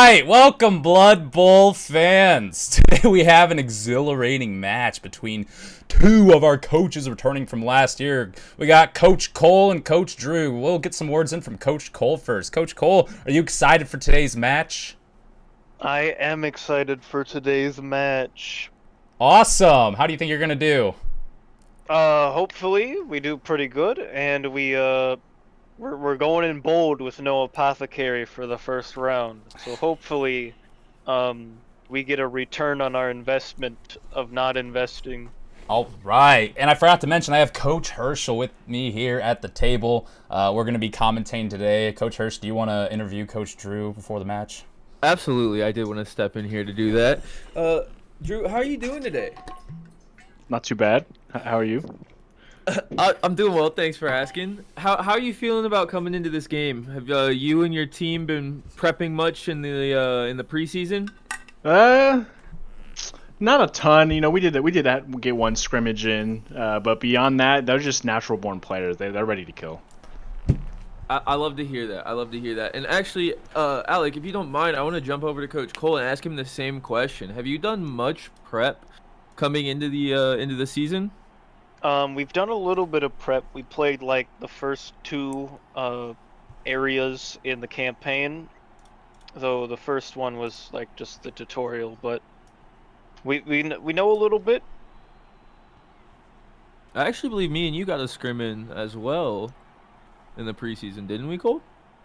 right, welcome Blood Bowl fans. Today we have an exhilarating match between two of our coaches returning from last year. We got Coach Cole and Coach Drew. We'll get some words in from Coach Cole first. Coach Cole, are you excited for today's match? I am excited for today's match. Awesome. How do you think you're going to do? Hopefully we do pretty good, and we're going in bold with no apothecary for the first round. So hopefully, we get a return on our investment of not investing. All right. And I forgot to mention, I have Coach hORCules with me here at the table. We're going to be commentating today. Coach hORCules, do you want to interview Coach Drew before the match? Absolutely, I did want to step in here to do that. Drew, how are you doing today? Not too bad. How are you? I'm doing well, thanks for asking. How are you feeling about coming into this game? Have you and your team been prepping much in the preseason? Not a ton. You know, we did get one scrimmage in, but beyond that, they're just natural born players. They're ready to kill. I love to hear that. I love to hear that. And actually, Alec, if you don't mind, I want to jump over to Coach Cole and ask him the same question. Have you done much prep coming into the season? We've done a little bit of prep. We played like the first two areas in the campaign, though the first one was like just the tutorial. But we know a little bit. I actually believe me and you got a scrim in as well in the preseason, didn't we, Cole?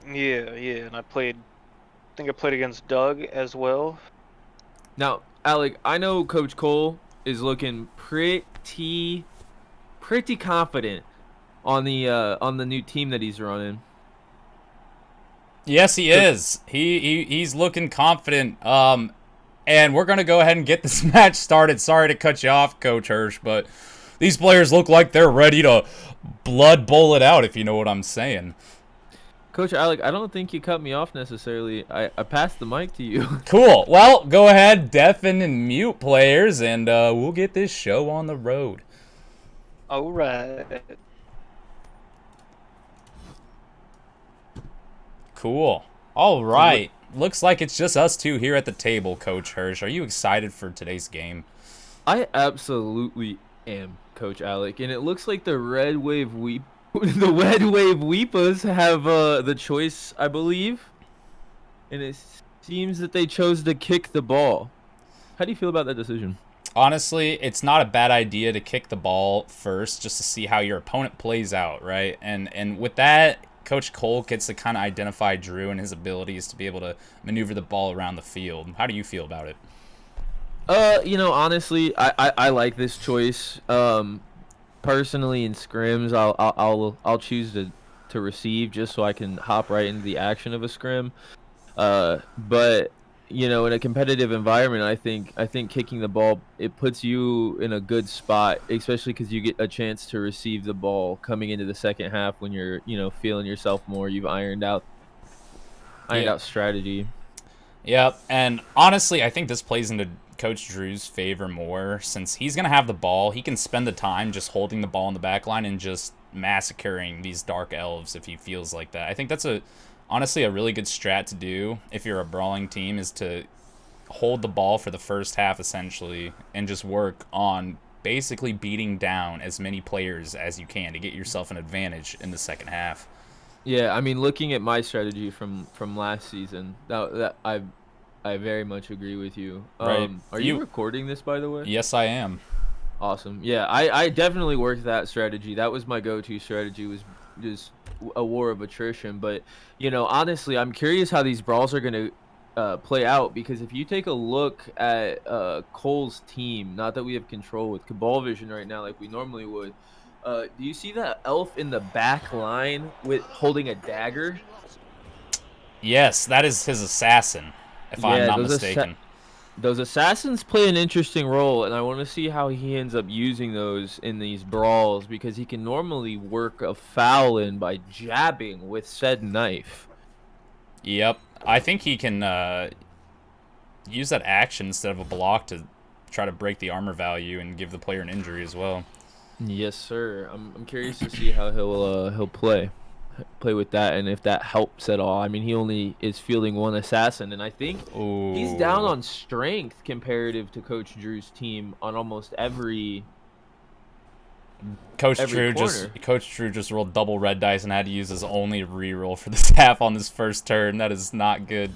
Yeah, and I think I played against Doug as well. Now, Alec, I know Coach Cole is looking pretty confident on the new team that he's running. Yes, he is. He's looking confident. And we're gonna go ahead and get this match started. Sorry to cut you off, Coach hORCules, but these players look like they're ready to blood bowl it out, if you know what I'm saying. Coach Alec, I don't think you cut me off necessarily. I passed the mic to you. Cool. Well, go ahead, deafen and mute players, and we'll get this show on the road. All right. Cool. All right. Looks like it's just us two here at the table, Coach hORCules. Are you excited for today's game? I absolutely am, Coach Alec, and it looks like the Red Wave Weepas have the choice, I believe, and it seems that they chose to kick the ball. How do you feel about that decision? Honestly, it's not a bad idea to kick the ball first just to see how your opponent plays out, right? And with that, Coach Cole gets to kind of identify Drew and his abilities to be able to maneuver the ball around the field. How do you feel about it? Honestly, I like this choice. Personally, in scrims, I'll choose to receive just so I can hop right into the action of a scrim. But in a competitive environment, I think kicking the ball, it puts you in a good spot, especially because you get a chance to receive the ball coming into the second half when you're feeling yourself more. You've ironed out strategy. Yep, and honestly, I think this plays into Coach Drew's favor more since he's going to have the ball. He can spend the time just holding the ball in the back line and just massacring these Dark Elves if he feels like that. I think that's honestly a really good strat to do if you're a brawling team, is to hold the ball for the first half essentially and just work on basically beating down as many players as you can to get yourself an advantage in the second half. Yeah, I mean, looking at my strategy from last season, that I very much agree with you. Right. Are you recording this, by the way? Yes, I am. Awesome. Yeah, I definitely worked that strategy. That was my go-to strategy, was just a war of attrition. But, honestly, I'm curious how these brawls are going to play out, because if you take a look at Cole's team, not that we have control with Cabal Vision right now like we normally would, do you see that elf in the back line with holding a dagger? Yes, that is his assassin, if I'm not mistaken. Those assassins play an interesting role, and I want to see how he ends up using those in these brawls, because he can normally work a foul in by jabbing with said knife. Yep. I think he can use that action instead of a block to try to break the armor value and give the player an injury as well. Yes, sir. I'm curious to see how he'll play. play with that, and if that helps at all. I mean, he only is fielding one assassin, and I think he's down Ooh. on strength comparative to Coach Drew's team on almost every Coach every Drew just rolled double red dice and had to use his only reroll for this half on his first turn. That is not good.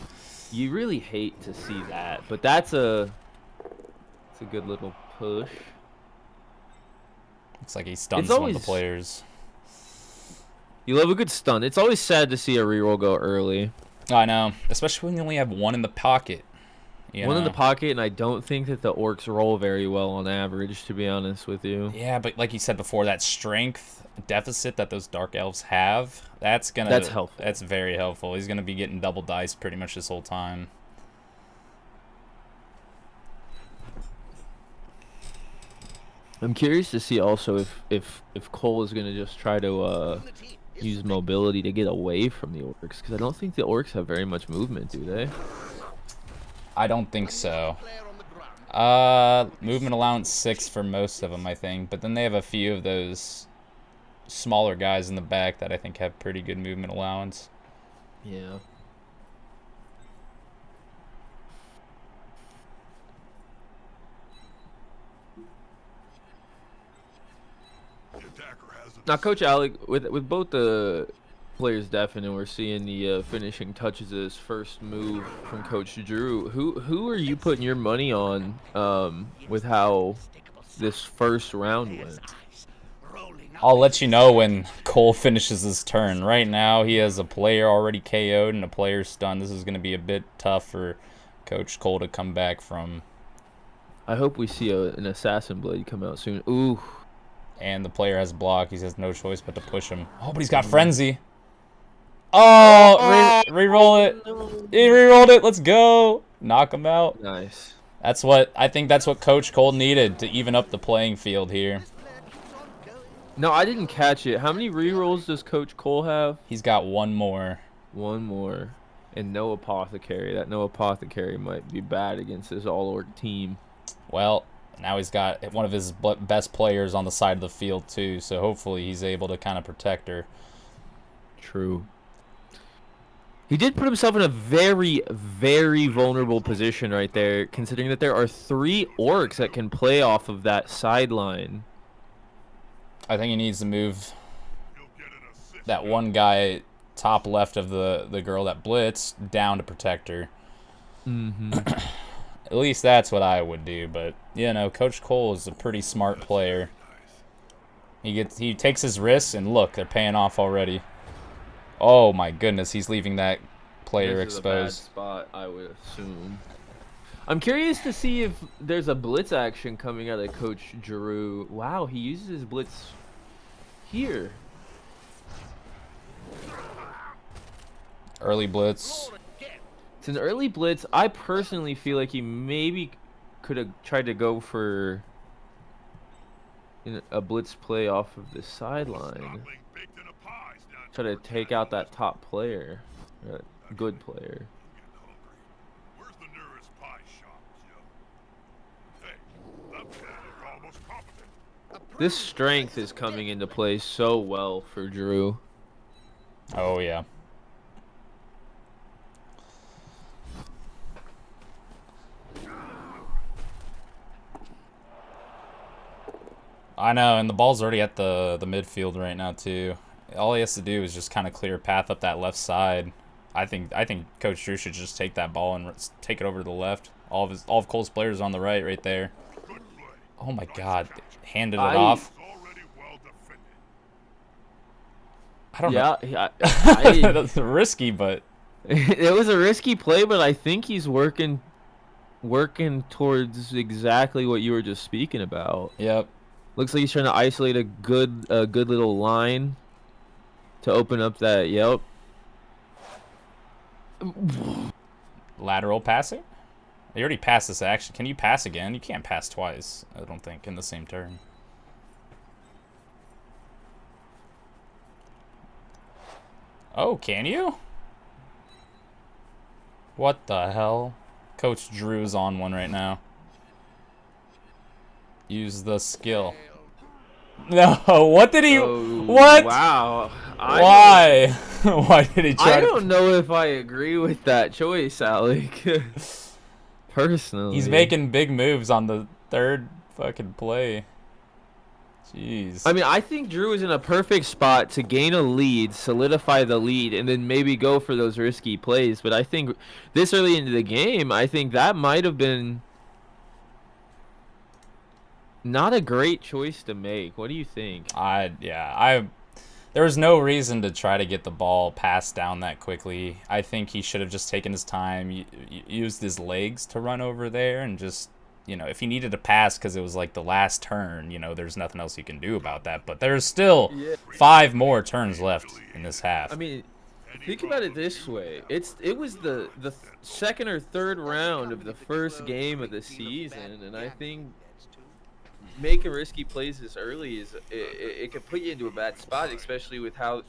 You really hate to see that, but it's a good little push. Looks like he stuns It's one of the always- players. You love a good stun. It's always sad to see a reroll go early. I know, especially when you only have one in the pocket. One in the pocket, and I don't think that the orcs roll very well on average, to be honest with you. Yeah, but like you said before, that strength deficit that those dark elves have, that's helpful. That's very helpful. He's gonna be getting double dice pretty much this whole time. I'm curious to see also if Cole is gonna just try to use mobility to get away from the orcs, because I don't think the orcs have very much movement, do they? I don't think so. Movement allowance 6 for most of them, I think. But then they have a few of those smaller guys in the back that I think have pretty good movement allowance. Yeah. Now, Coach Alec, with both the players definite, we're seeing the finishing touches of his first move from Coach Drew. Who are you putting your money on with how this first round went? I'll let you know when Cole finishes his turn. Right now, he has a player already KO'd and a player stunned. This is going to be a bit tough for Coach Cole to come back from. I hope we see an Assassin Blade come out soon. Ooh. And the player has block. He has no choice but to push him. Oh, but he's got Frenzy. Oh, re-roll it. He re-rolled it. Let's go. Knock him out. Nice. I think that's what Coach Cole needed to even up the playing field here. No, I didn't catch it. How many rerolls does Coach Cole have? He's got one more. One more. And no Apothecary. That no Apothecary might be bad against this all-orc team. Well, now he's got one of his best players on the side of the field, too. So hopefully he's able to kind of protect her. True. He did put himself in a very, very vulnerable position right there, considering that there are 3 orcs that can play off of that sideline. I think he needs to move that one guy top left of the girl that blitzed down to protect her. Mm-hmm. At least that's what I would do, but you know, Coach Cole is a pretty smart player. He takes his risks, and look, they're paying off already. Oh my goodness, he's leaving that player This is a bad exposed. spot, I would assume. I'm curious to see if there's a blitz action coming out of Coach Drew. Wow, he uses his blitz here. Early blitz. It's an early blitz. I personally feel like he maybe could have tried to go for a blitz play off of the sideline. Try to take out that top player, that good player. This strength is coming into play so well for Drew. Oh yeah. I know, and the ball's already at the midfield right now too. All he has to do is just kind of clear a path up that left side. I think Coach Drew should just take that ball and take it over to the left. All of Cole's players on the right there. Oh my God, handed it off. I don't know. Yeah, That's risky, but it was a risky play, but I think he's working towards exactly what you were just speaking about. Yep. Looks like he's trying to isolate a good little line to open up that. Yep. Lateral passing? They already passed this action. Can you pass again? You can't pass twice, I don't think, in the same turn. Oh, can you? What the hell? Coach Drew's on one right now. Use the skill. No, what did he... Oh, what? Wow. Why? Why did he try I to... don't know if I agree with that choice, Alec. Personally. He's making big moves on the third fucking play. Jeez. I mean, I think Drew is in a perfect spot to gain a lead, solidify the lead, and then maybe go for those risky plays. But I think this early into the game, I think that might have been not a great choice to make. What do you think? There was no reason to try to get the ball passed down that quickly. I think he should have just taken his time, used his legs to run over there, and just, if he needed to pass because it was like the last turn, there's nothing else you can do about that. But there's still 5 more turns left in this half. I mean, think about it this way. It was the second or third round of the first game of the season, and I think making risky plays this early it could put you into a bad spot, especially with how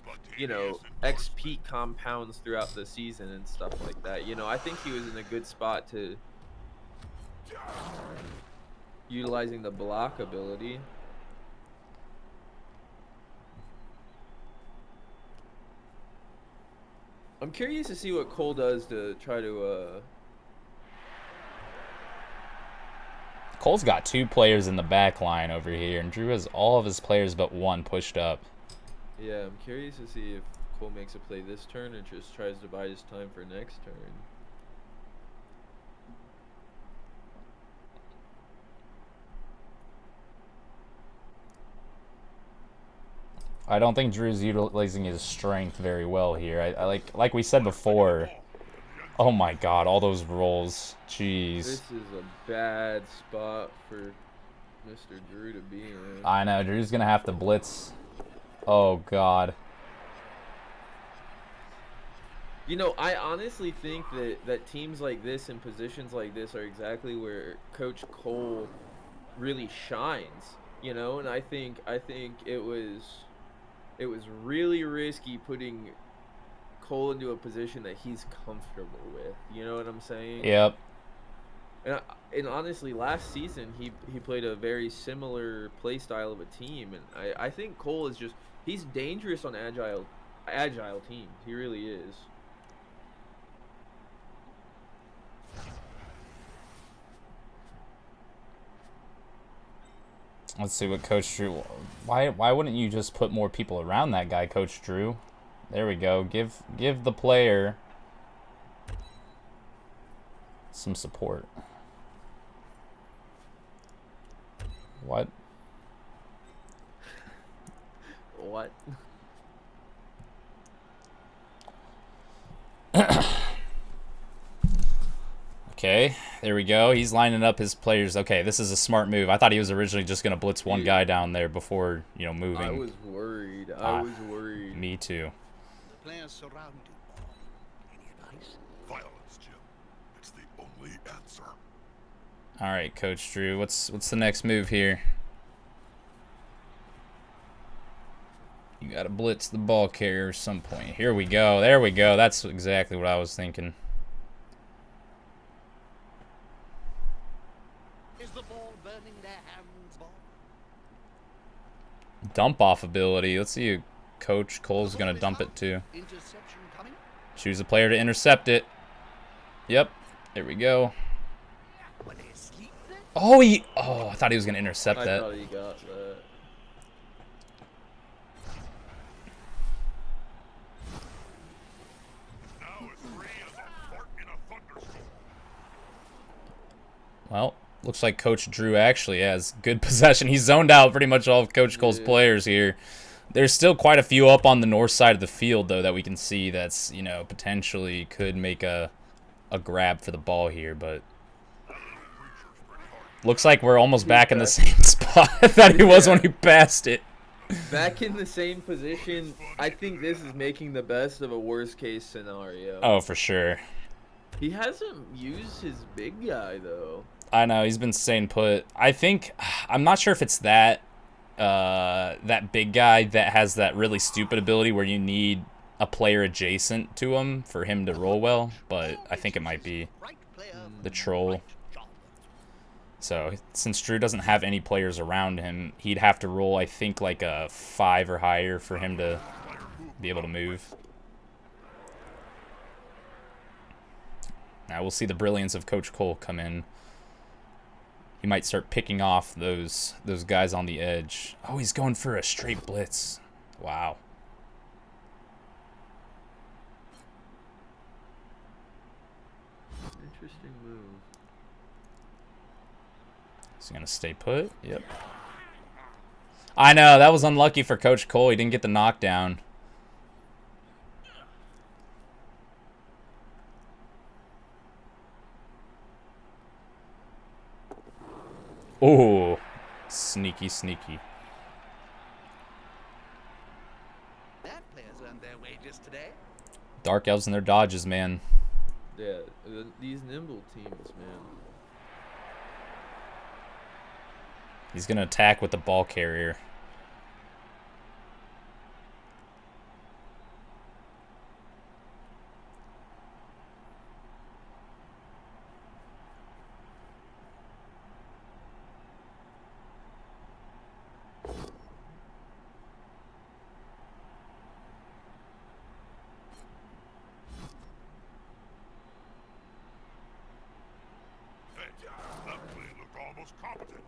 XP compounds throughout the season and stuff like that. I think he was in a good spot to utilizing the block ability. I'm curious to see what Cole does to try to Cole's got 2 players in the back line over here, and Drew has all of his players but 1 pushed up. Yeah, I'm curious to see if Cole makes a play this turn or just tries to buy his time for next turn. I don't think Drew's utilizing his strength very well here. I like we said before. Oh my God, all those rolls. Jeez. This is a bad spot for Mr. Drew to be in. I know, Drew's gonna have to blitz. Oh God. I honestly think that teams like this and positions like this are exactly where Coach Cole really shines. And I think it was really risky putting Cole into a position that he's comfortable with. You know what I'm saying? Yep. And honestly, last season he played a very similar play style of a team, and I think Cole is he's dangerous on agile teams. He really is. Let's see what Coach Drew... Why wouldn't you just put more people around that guy, Coach Drew? There we go. Give the player some support. What? What? Okay, there we go. He's lining up his players. Okay, this is a smart move. I thought he was originally just going to blitz one guy down there before, moving. I was worried. I was worried. Me too. The players surround you. Any advice? Violence, Jim. It's the only answer. All right, Coach Drew. What's the next move here? You got to blitz the ball carrier at some point. Here we go. There we go. That's exactly what I was thinking. Is the ball burning their hands, Bob? Dump off ability. Let's see who Coach Cole's going to dump it to. Interception coming. Choose a player to intercept it. Yep. There we go. Were they asleep then? Oh, I thought he was going to intercept that. I thought he got that. Now as free as a fart in a thunderstorm. Well, looks like Coach Drew actually has good possession. He's zoned out pretty much all of Coach Cole's players here. There's still quite a few up on the north side of the field, though, that we can see that's, potentially could make a grab for the ball here, but looks like we're almost back in the same spot that he was when he passed it. Back in the same position. I think this is making the best of a worst case scenario. Oh, for sure. He hasn't used his big guy though. I know, he's been staying put. I'm not sure if it's that big guy that has that really stupid ability where you need a player adjacent to him for him to roll well, but I think it might be the troll. So since Drew doesn't have any players around him, he'd have to roll, I think, like a 5 or higher for him to be able to move. Now we'll see the brilliance of Coach Cole come in. He might start picking off those guys on the edge. Oh, he's going for a straight blitz. Wow. Interesting move. Is he gonna stay put? Yep. I know, that was unlucky for Coach Cole. He didn't get the knockdown. Oh, sneaky, sneaky. That player's earned their wages today. Dark Elves and their dodges, man. Yeah, these nimble teams, man. He's gonna attack with the ball carrier. Hey, that play looked almost competent.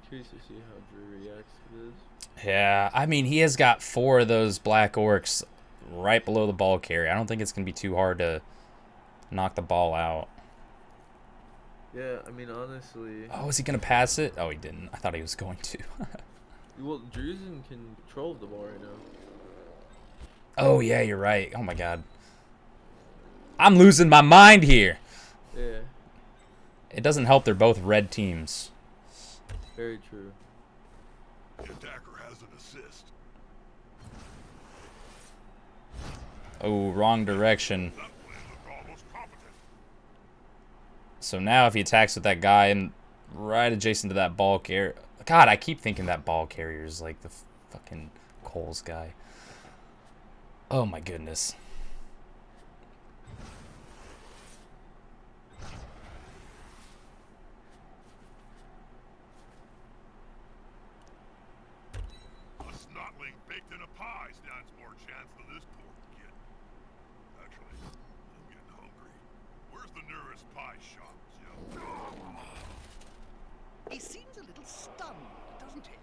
Curious to see how Drew reacts to this. Yeah, I mean, he has got 4 of those black orcs right below the ball carrier. I don't think it's gonna be too hard to knock the ball out. Yeah, I mean, honestly. Oh, is he gonna pass it? Oh, he didn't. I thought he was going to. Well, Drew's in control of the ball right now. Oh, yeah, you're right. Oh, my God. I'm losing my mind here. Yeah, It doesn't help they're both red teams. very true. The attacker has an assist. Oh, wrong direction. That play looked almost competent. So now if he attacks with that guy and right adjacent to that ball carrier. God, I keep thinking that ball carrier is like the fucking Coles guy. Oh, my goodness. A snotling baked in a pie stands more chance than this poor kid. Actually, I'm getting hungry. Where's the nearest pie shop, Joe? He seems a little stunned, doesn't he?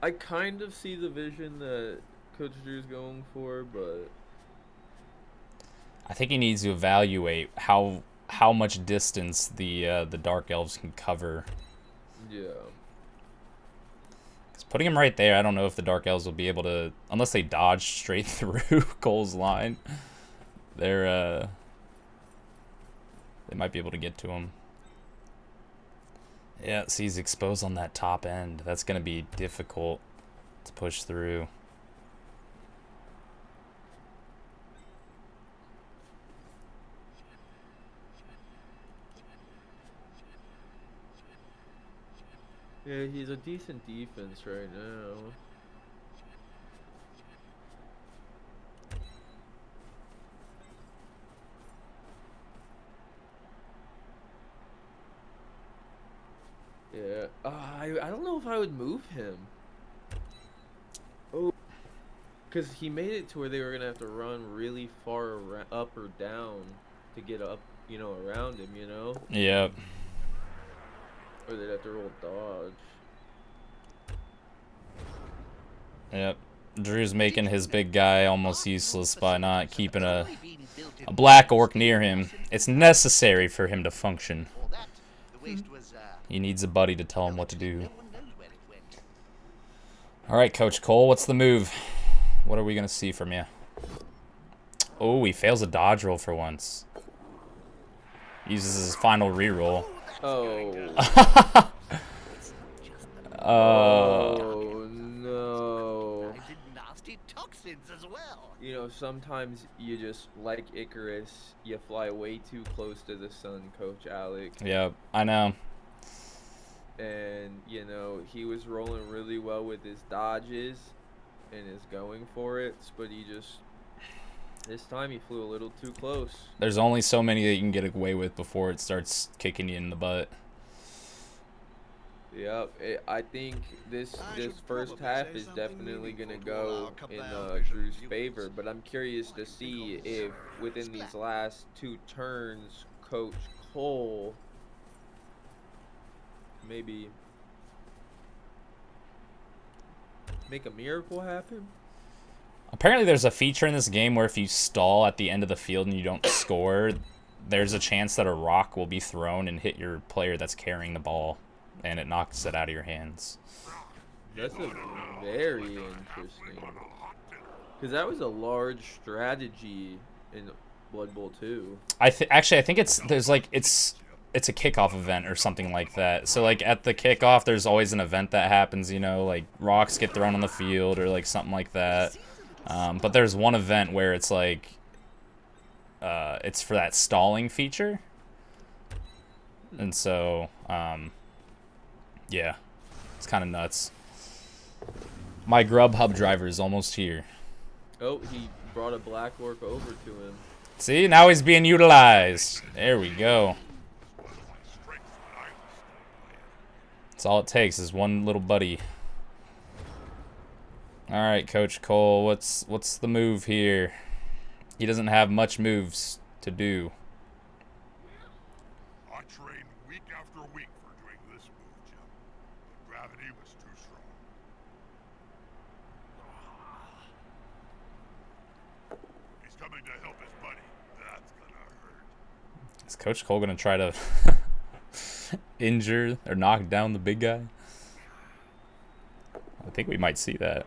I kind of see the vision that Coach Drew's going for, but I think he needs to evaluate how much distance the Dark Elves can cover. yeah. 'Cause putting him right there, I don't know if the Dark Elves will be able to, unless they dodge straight through Cole's line. They might be able to get to him. Yeah, see, he's exposed on that top end. That's going to be difficult to push through. Yeah, he's a decent defense right now. Yeah, I don't know if I would move him. Oh, because he made it to where they were gonna have to run really far up or down to get up, around him, Yep. or they'd have to roll dodge. Yep. Drew's making his big guy almost useless by not keeping a black orc near him. It's necessary for him to function. Or that, the waste was, He needs a buddy to tell him what to do. no one knows where it went. All right, Coach Cole, what's the move? What are we going to see from you? Oh, he fails a dodge roll for once. Uses his final reroll. Oh. Oh. No. I did nasty toxins as well. Sometimes you just, like Icarus, you fly way too close to the sun, Coach Alec. Yep, I know. And You know, he was rolling really well with his dodges and his going for it, but he just this time he flew a little too close. There's only so many that you can get away with before it starts kicking you in the butt. Yep, I think this first half is definitely gonna go in Drew's favor, but I'm curious to see if within these last 2 turns, Coach Cole maybe make a miracle happen. Apparently there's a feature in this game where if you stall at the end of the field and you don't score, there's a chance that a rock will be thrown and hit your player that's carrying the ball, and it knocks it out of your hands. That's a very interesting, because that was a large strategy in Blood Bowl 2. Actually I think it's a kickoff event or something like that. So like at the kickoff, there's always an event that happens. You know, like rocks get thrown on the field or like something like that. But there's one event where it's like it's for that stalling feature, and so yeah, it's kind of nuts. My Grubhub driver is almost here. Oh, he brought a black orc over to him. See, now he's being utilized. There we go. That's all it takes is one little buddy. All right, Coach Cole, what's the move here? He doesn't have much moves to do. I trained week after week for doing this move, Jim. But gravity was too strong. He's coming to help his buddy. That's gonna hurt. Is Coach Cole gonna try to injure or knock down the big guy? I think we might see that.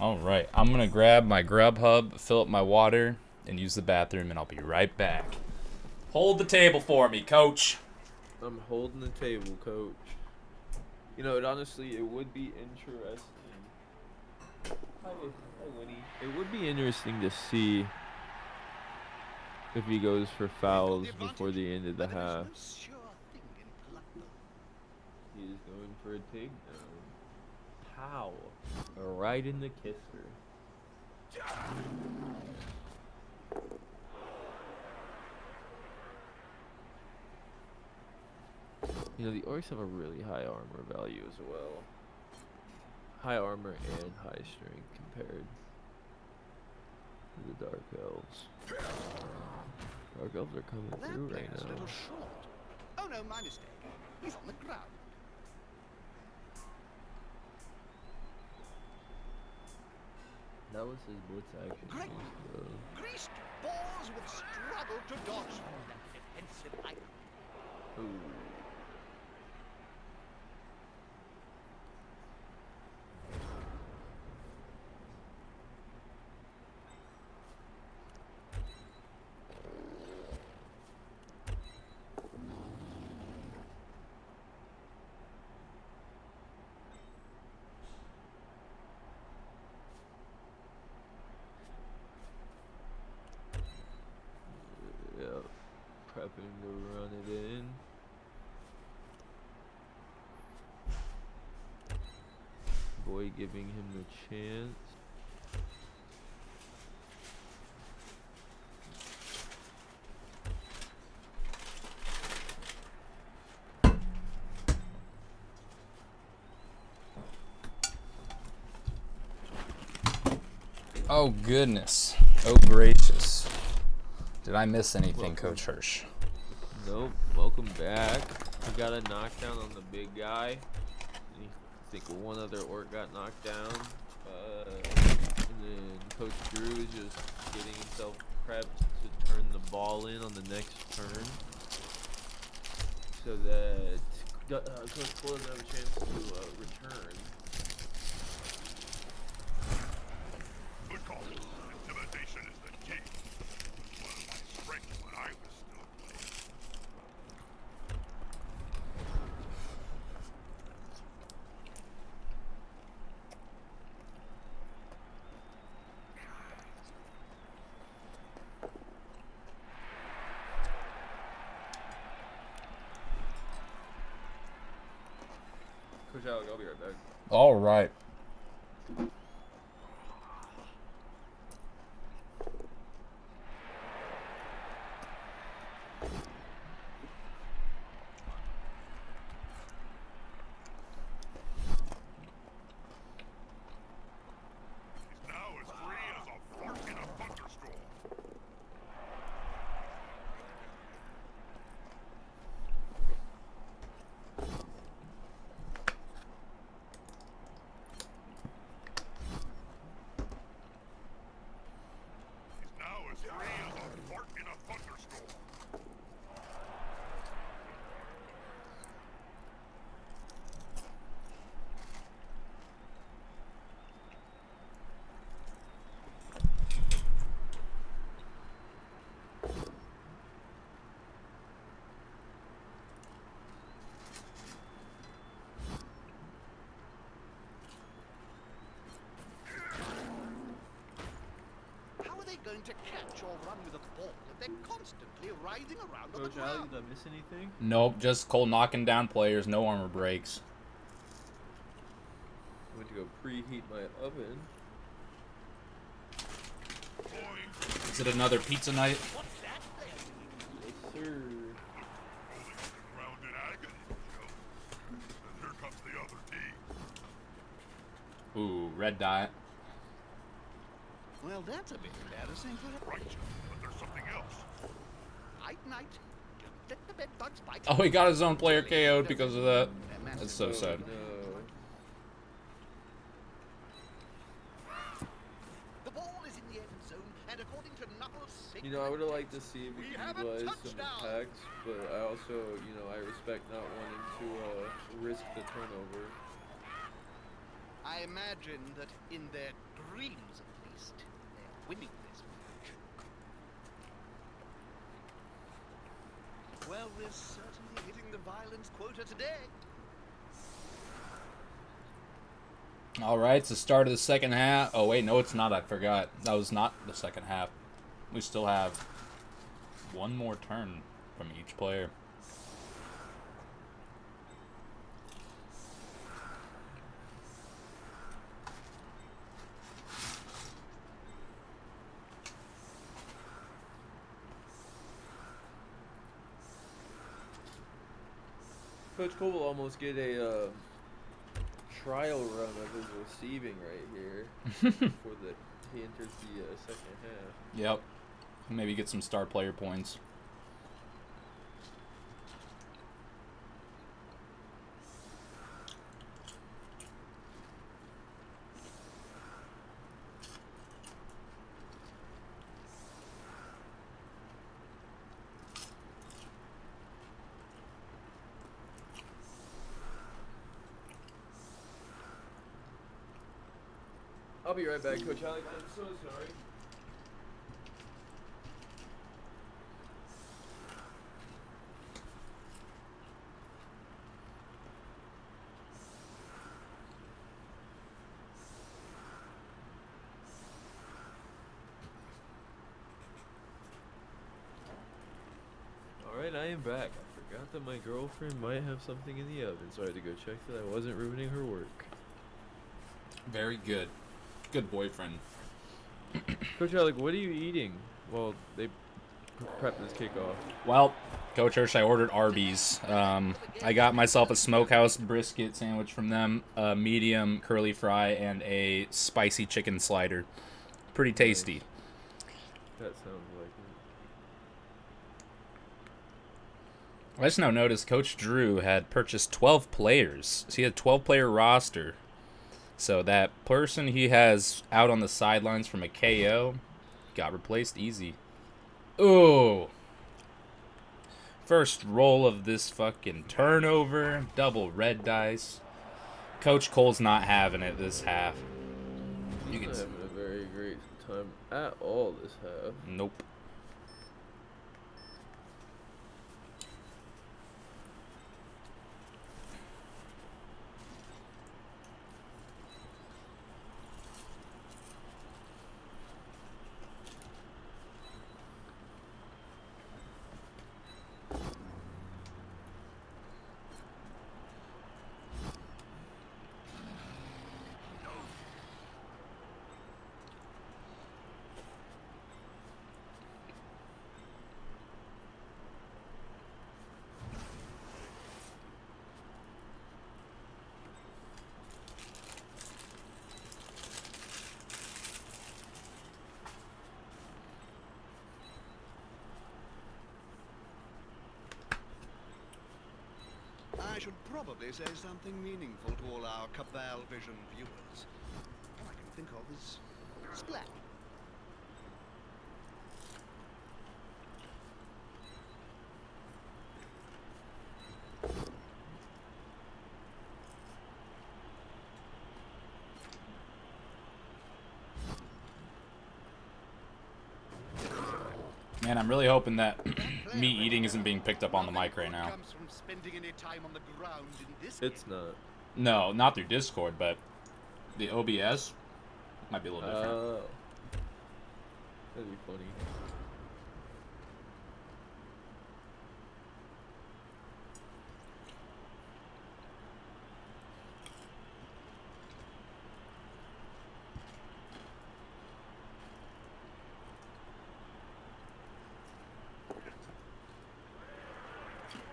All right, I'm going to grab my Grubhub, fill up my water, and use the bathroom, and I'll be right back. Hold the table for me, Coach. I'm holding the table, Coach. You know, it would be interesting. Hi, Winnie. It would be interesting to see if he goes for fouls before the end of the half. He is going for a takedown. Pow. Right in the kisser. You know, the orcs have a really high armor value as well. High armor and high strength compared to the Dark Elves. Dark Elves are coming through right now. A little short. Oh no, my mistake. He's on the ground. That was his blitz action. Great. Greased balls would struggle to dodge that defensive item. Ooh. Yep, prepping to run it in. Boy giving him the chance. Oh, goodness. Oh, gracious. Did I miss anything, Coach Hirsch? Nope. Welcome back. We got a knockdown on the big guy. I think one other orc got knocked down. And then Coach Drew is just getting himself prepped to turn the ball in on the next turn. So that Coach Cole doesn't have a chance to return. Good call. Intimidation is the key. It was one of my strengths when I was still playing. Coach Alec, I'll be right back. All right. He's now as free as a fart in a thunderstorm. He's now as free as a fart in a thunderstorm. How are they going to catch or run with a ball if they're constantly writhing around on the Coach Alec, ground? did I miss anything? Nope, just Cole knocking down players, no armor breaks. Went to go preheat my oven. Boing. Is it another pizza night? What's that they're doing? Yes, sir. Holding the ground in agony, Joe. And here comes the other team. Ooh, red dot. Well, that's a bit embarrassing for a Right, Joe, but there's something else. night. Don't let the bed bugs bite. Oh, he got his own player KO'd because of that. That's so Oh, sad. no. The ball is in the end zone, and according to Knuckles' You know, I would have liked to see if we We could have a utilize some touchdown. attacks, but I also, you know, I respect not wanting to risk the turnover. I imagine that in their dreams, at least, they're winning this match. Well, we're certainly hitting the violence quota today. All right, it's the start of the second half. Oh, wait, no, it's not. I forgot. That was not the second half. We still have one more turn from each player. Coach Cole will almost get a trial run of his receiving right here before he enters the second half. Yep. Maybe get some star player points. I'll be right back, Coach Alec. I'm so sorry. Alright, I am back. I forgot that my girlfriend might have something in the oven, so I had to go check that I wasn't ruining her work. Very good. Good boyfriend. Coach Alec, what are you eating while they prep this kickoff? Well, Coach Hirsch, I ordered Arby's. I got myself a smokehouse brisket sandwich from them, a medium curly fry, and a spicy chicken slider. Pretty tasty. That sounds like it. I just now noticed Coach Drew had purchased 12 players. So he had a 12-player roster. So that person he has out on the sidelines from a KO got replaced easy. Ooh. First roll of this fucking turnover. Double red dice. Coach Cole's not having it this half. You He's can not having a very great time at all this half. Nope. should probably say something meaningful to all our Cabal Vision viewers. All I can think of is splat. Man, I'm really hoping that me eating isn't being picked up on the mic right now. Comes from spending any time on the ground in this It's game. not. No, not through Discord, but the OBS might be a little different. Oh. That'd be funny.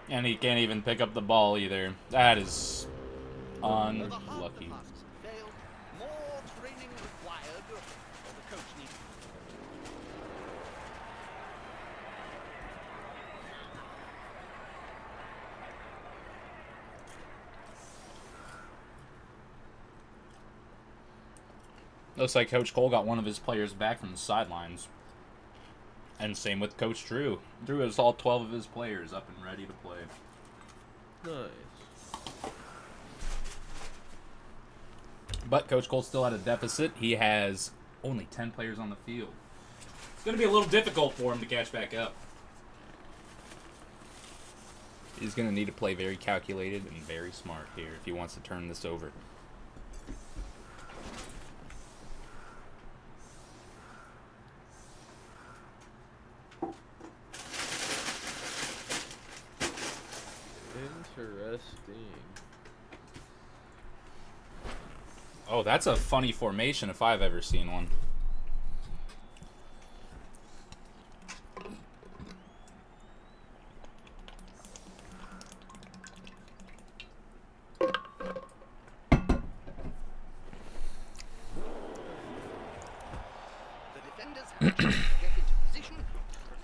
And he can't even pick up the ball either. That is Over half the unlucky. tasks failed. More training required, or the coach needs. Looks like Coach Cole got one of his players back from the sidelines. And same with Coach Drew. Drew has all 12 of his players up and ready to play. Nice. But Coach Cole still at a deficit. He has only 10 players on the field. It's going to be a little difficult for him to catch back up. He's going to need to play very calculated and very smart here if he wants to turn this over. Interesting. Oh, that's a funny formation if I've ever seen one. The defenders have to get into position,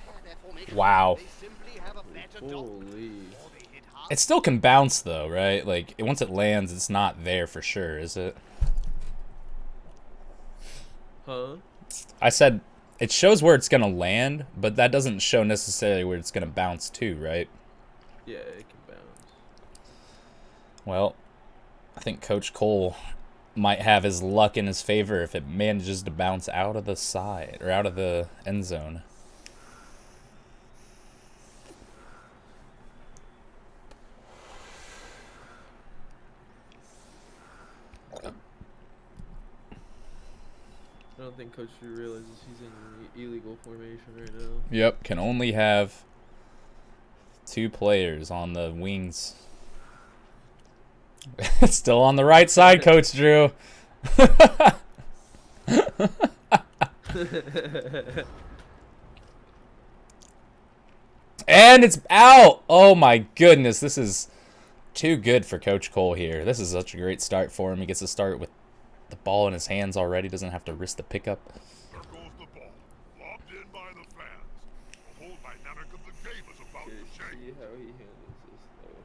prepare their formation. Wow. They simply have a better job. Holy. Or they hit hard. It still can bounce though, right? Like once it lands, it's not there for sure, is it? Huh? I said it shows where it's gonna land, but that doesn't show necessarily where it's gonna bounce to, right? Yeah, it can bounce. Well, I think Coach Cole might have his luck in his favor if it manages to bounce out of the side or out of the end zone. I don't think Coach Drew realizes he's in illegal formation right now. Yep, can only have 2 players on the wings. It's still on the right side, Coach Drew. And it's out. Oh my goodness, this is too good for Coach Cole here. This is such a great start for him. He gets to start with the ball in his hands already. Doesn't have to risk the pickup. There goes the ball. Lobbed in by the fans. The whole dynamic of the game is about Okay, to change. see how he handles this though.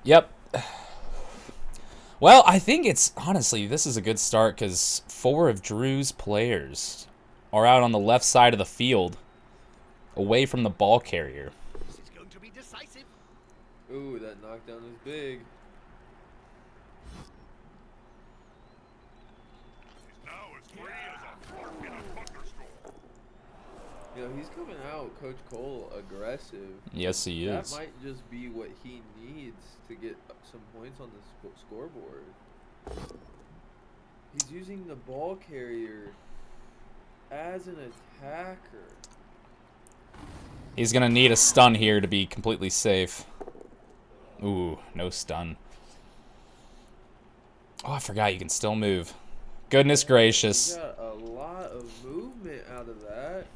Yep. Well, I think it's honestly this is a good start because 4 of Drew's players are out on the left side of the field, away from the ball carrier. This is going to be decisive. Ooh, that knockdown is big. He's now as free as a fork in a thunderstorm. You know, he's coming out, Coach Cole, aggressive. Yes, he That is. might just be what he needs to get some points on the scoreboard. He's using the ball carrier as an attacker. He's gonna need a stun here to be completely safe. Ooh, no stun. Oh, I forgot you can still move. Goodness gracious. He got a lot of movement out of that.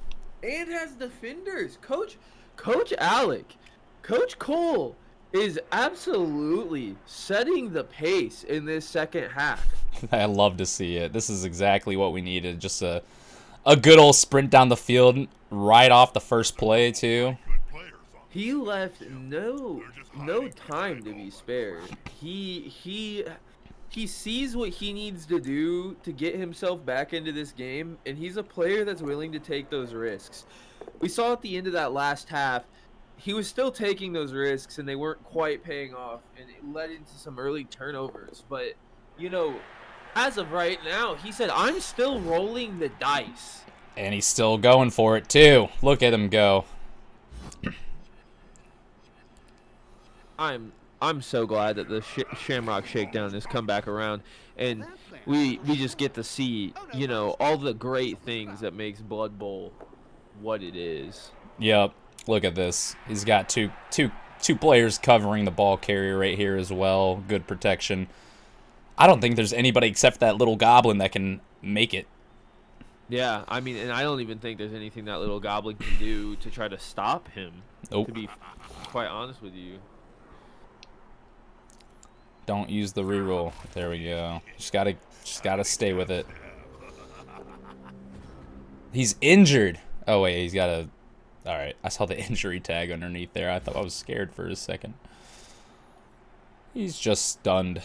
And has defenders. Coach Alec, Coach Cole is absolutely setting the pace in this second half. I love to see it. This is exactly what we needed. Just a good old sprint down the field right off the first play, too. Good players on He left no time to be spared. He sees what he needs to do to get himself back into this game, and he's a player that's willing to take those risks. We saw at the end of that last half, he was still taking those risks, and they weren't quite paying off, and it led into some early turnovers. But, you know, as of right now, he said, I'm still rolling the dice. And he's still going for it, too. Look at him go. I'm so glad that the Shamrock Shakedown has come back around, and we just get to see, you know, all the great things that makes Blood Bowl what it is. Yep. Look at this. He's got two players covering the ball carrier right here as well. Good protection. I don't think there's anybody except that little goblin that can make it. Yeah, I mean, and I don't even think there's anything that little goblin can do to try to stop him. Nope. To be quite honest with you. Don't use the reroll. There we go. Just gotta stay with it. He's injured. Oh wait, he's got a. All right, I saw the injury tag underneath there. I thought I was scared for a second. He's just stunned.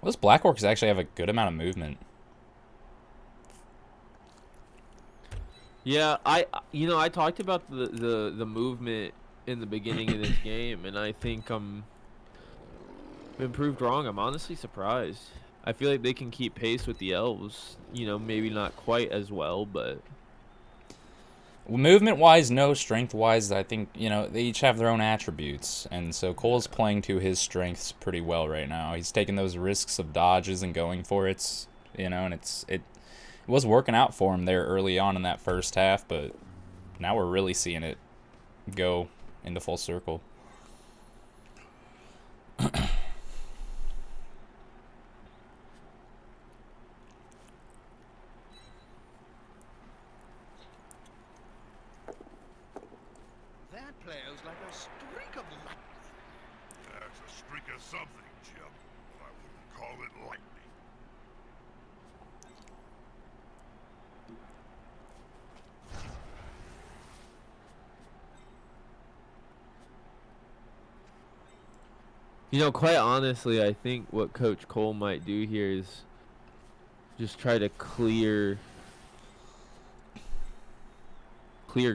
Those Black Orcs actually have a good amount of movement. Yeah, I talked about the movement in the beginning of this game, and I think I'm been proved wrong. I'm honestly surprised. I feel like they can keep pace with the elves. You know, maybe not quite as well, but Movement-wise, no. Strength-wise, I think, you know, they each have their own attributes. And so Cole's playing to his strengths pretty well right now. He's taking those risks of dodges and going for it, you know, and it was working out for him there early on in that first half, but now we're really seeing it go into full circle. That player's like a streak of lightning. That's a streak of something, Jim. I wouldn't call it lightning. you know, quite honestly, I think what Coach Cole might do here is just try to clear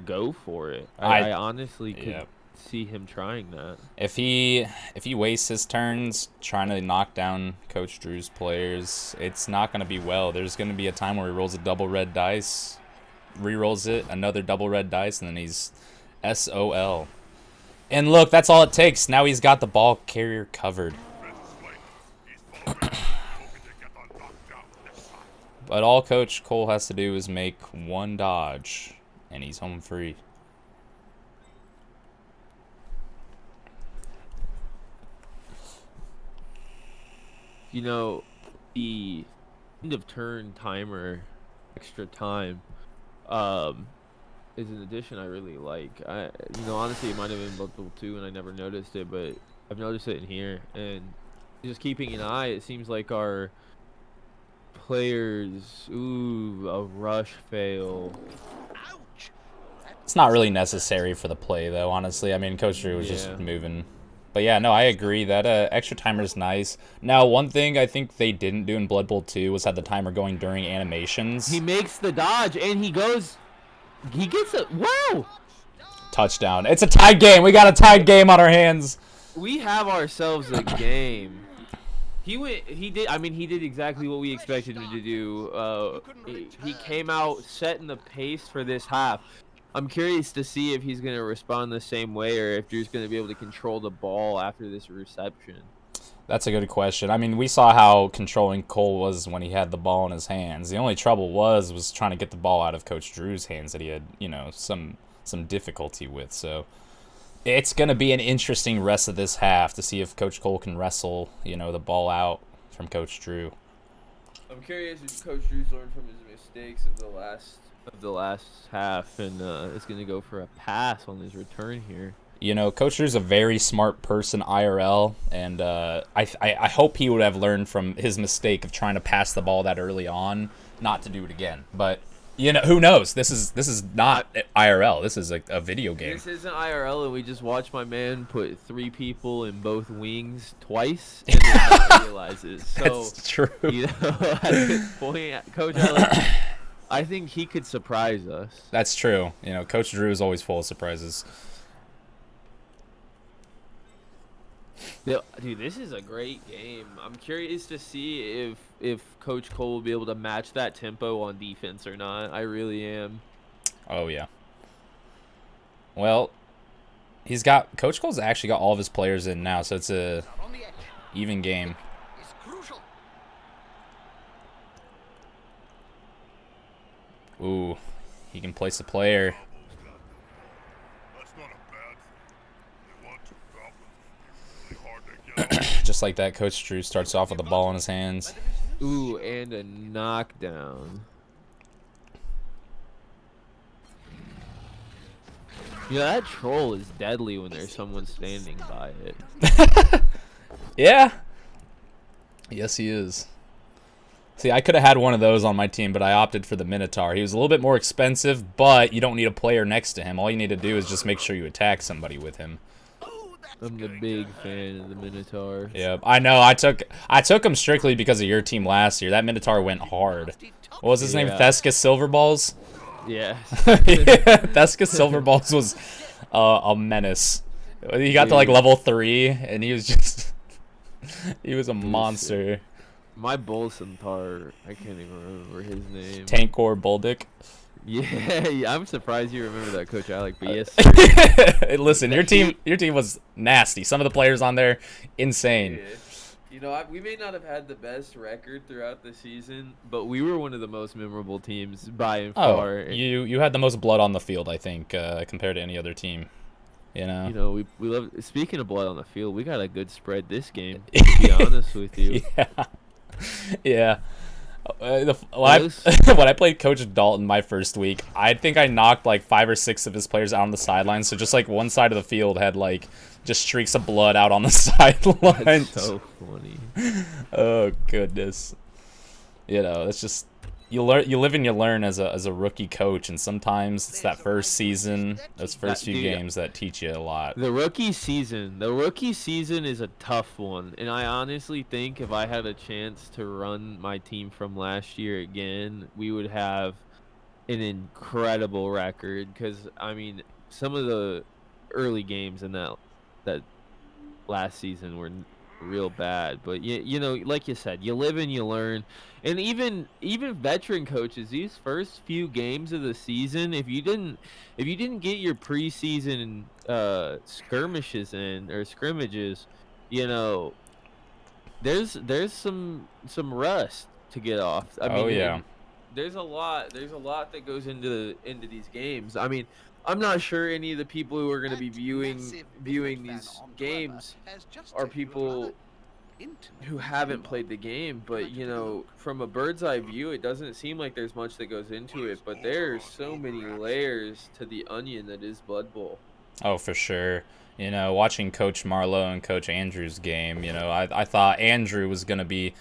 go for it. I honestly could see him trying that. If he wastes his turns trying to knock down Coach Drew's players, it's not going to be well. There's going to be a time where he rolls a double red dice, re-rolls it, another double red dice, and then he's SOL. And look, that's all it takes. Now he's got the ball carrier covered. But all Coach Cole has to do is make one dodge, and he's home free. You know, the end of turn timer, extra time, is an addition I really like. Honestly, it might have been Blood Bowl 2 and I never noticed it, but I've noticed it in here. And just keeping an eye, it seems like our players, a rush fail. Ouch! It's not really necessary for the play, though, honestly. I mean, Coach Drew was just moving. But yeah, no, I agree. That extra timer is nice. Now, one thing I think they didn't do in Blood Bowl 2 was have the timer going during animations. He makes the dodge, and he gets a, wow! Touchdown. It's a tied game. We got a tied game on our hands. We have ourselves a game. He did exactly what we expected him to do. He came out setting the pace for this half. I'm curious to see if he's going to respond the same way or if Drew's going to be able to control the ball after this reception. That's a good question. I mean, we saw how controlling Cole was when he had the ball in his hands. The only trouble was trying to get the ball out of Coach Drew's hands that he had, some difficulty with. So it's going to be an interesting rest of this half to see if Coach Cole can wrestle, the ball out from Coach Drew. I'm curious if Coach Drew's learned from his mistakes of the last half, and is going to go for a pass on his return here. You know, Coach Drew's a very smart person IRL, and I hope he would have learned from his mistake of trying to pass the ball that early on, not to do it again. But you know, who knows? This is not IRL. This is a video game. This isn't IRL, and we just watched my man put 3 people in both wings twice and did not realize it. So, That's true. you know, at this point, Coach Alec, I think he could surprise us. That's true. You know, Coach Drew is always full of surprises. Dude, this is a great game. I'm curious to see if Coach Cole will be able to match that tempo on defense or not. I really am. Oh yeah. Well, Coach Cole's actually got all of his players in now, so it's a On the edge. even game. Is crucial. Ooh, he can place a player. That's not a bad thing. They want to goblins. It's really hard to get them. Just like that, Coach Drew starts off with the ball in his hands. Ooh, and a knockdown. Yeah, that troll is deadly when there's someone standing by it. Yeah. Yes, he is. See, I could have had one of those on my team, but I opted for the Minotaur. He was a little bit more expensive, but you don't need a player next to him. All you need to do is just make sure you attack somebody with him. I'm the big fan of the Minotaur. Yep, I know. I took him strictly because of your team last year. That Minotaur went hard. What was his name? Thescus Silverballs? Yeah. Thescus Silverballs was a menace. He got to like level 3, and he was just he was a monster. My bull centaur, I can't even remember his name. Tankor Boldick. Yeah, I'm surprised you remember that, Coach Alec. But yes, sir. Listen, your team was nasty. Some of the players on there, insane. Yeah. You know, we may not have had the best record throughout the season, but we were one of the most memorable teams by and far. You had the most blood on the field, I think, compared to any other team. You know, we love. Speaking of blood on the field, we got a good spread this game. To be honest with you. Yeah. When I played Coach Dalton my first week, I think I knocked like 5 or 6 of his players out on the sidelines. So just like one side of the field had like just streaks of blood out on the sidelines. That's so funny. Oh goodness. You know, it's just you live and you learn as a rookie coach, and sometimes it's that first season, those first few games that teach you a lot. The rookie season is a tough one, and I honestly think if I had a chance to run my team from last year again, we would have an incredible record. Because I mean, some of the early games in that last season were real bad, but you know, like you said, you live and you learn. And even veteran coaches, these first few games of the season, if you didn't get your preseason skirmishes in or scrimmages, you know, there's some rust to get off. I mean, there's a lot that goes into these games. I mean, I'm not sure any of the people who are going to be viewing these games are people who haven't played the game, but you know, from a bird's eye view, it doesn't seem like there's much that goes into it, but there's so many layers to the onion that is Blood Bowl. Oh, for sure. You know, watching Coach Marlowe and Coach Andrew's game, you know, I thought Andrew was going to be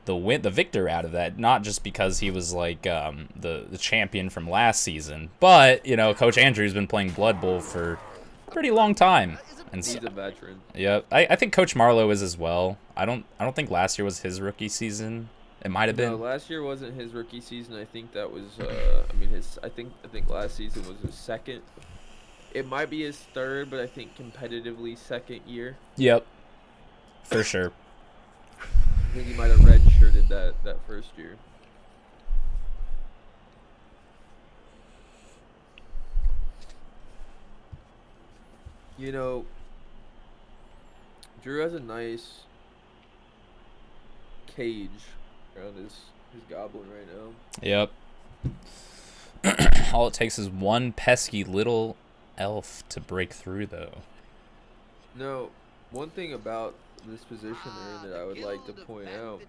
the victor out of that, not just because he was like the champion from last season, but you know, Coach Andrew's been playing Blood Bowl for a pretty long time. And he's a veteran. Yeah, I think Coach Marlowe is as well. I don't think last year was his rookie season. It might have been. No, last year wasn't his rookie season. I think that was I think last season was his second. It might be his third, but I think competitively second year. Yep. For sure. I think he might have redshirted that first year. You know, Drew has a nice cage around his goblin right now. Yep. All it takes is one pesky little elf to break through, though. No, one thing about this position there that I would like to point out,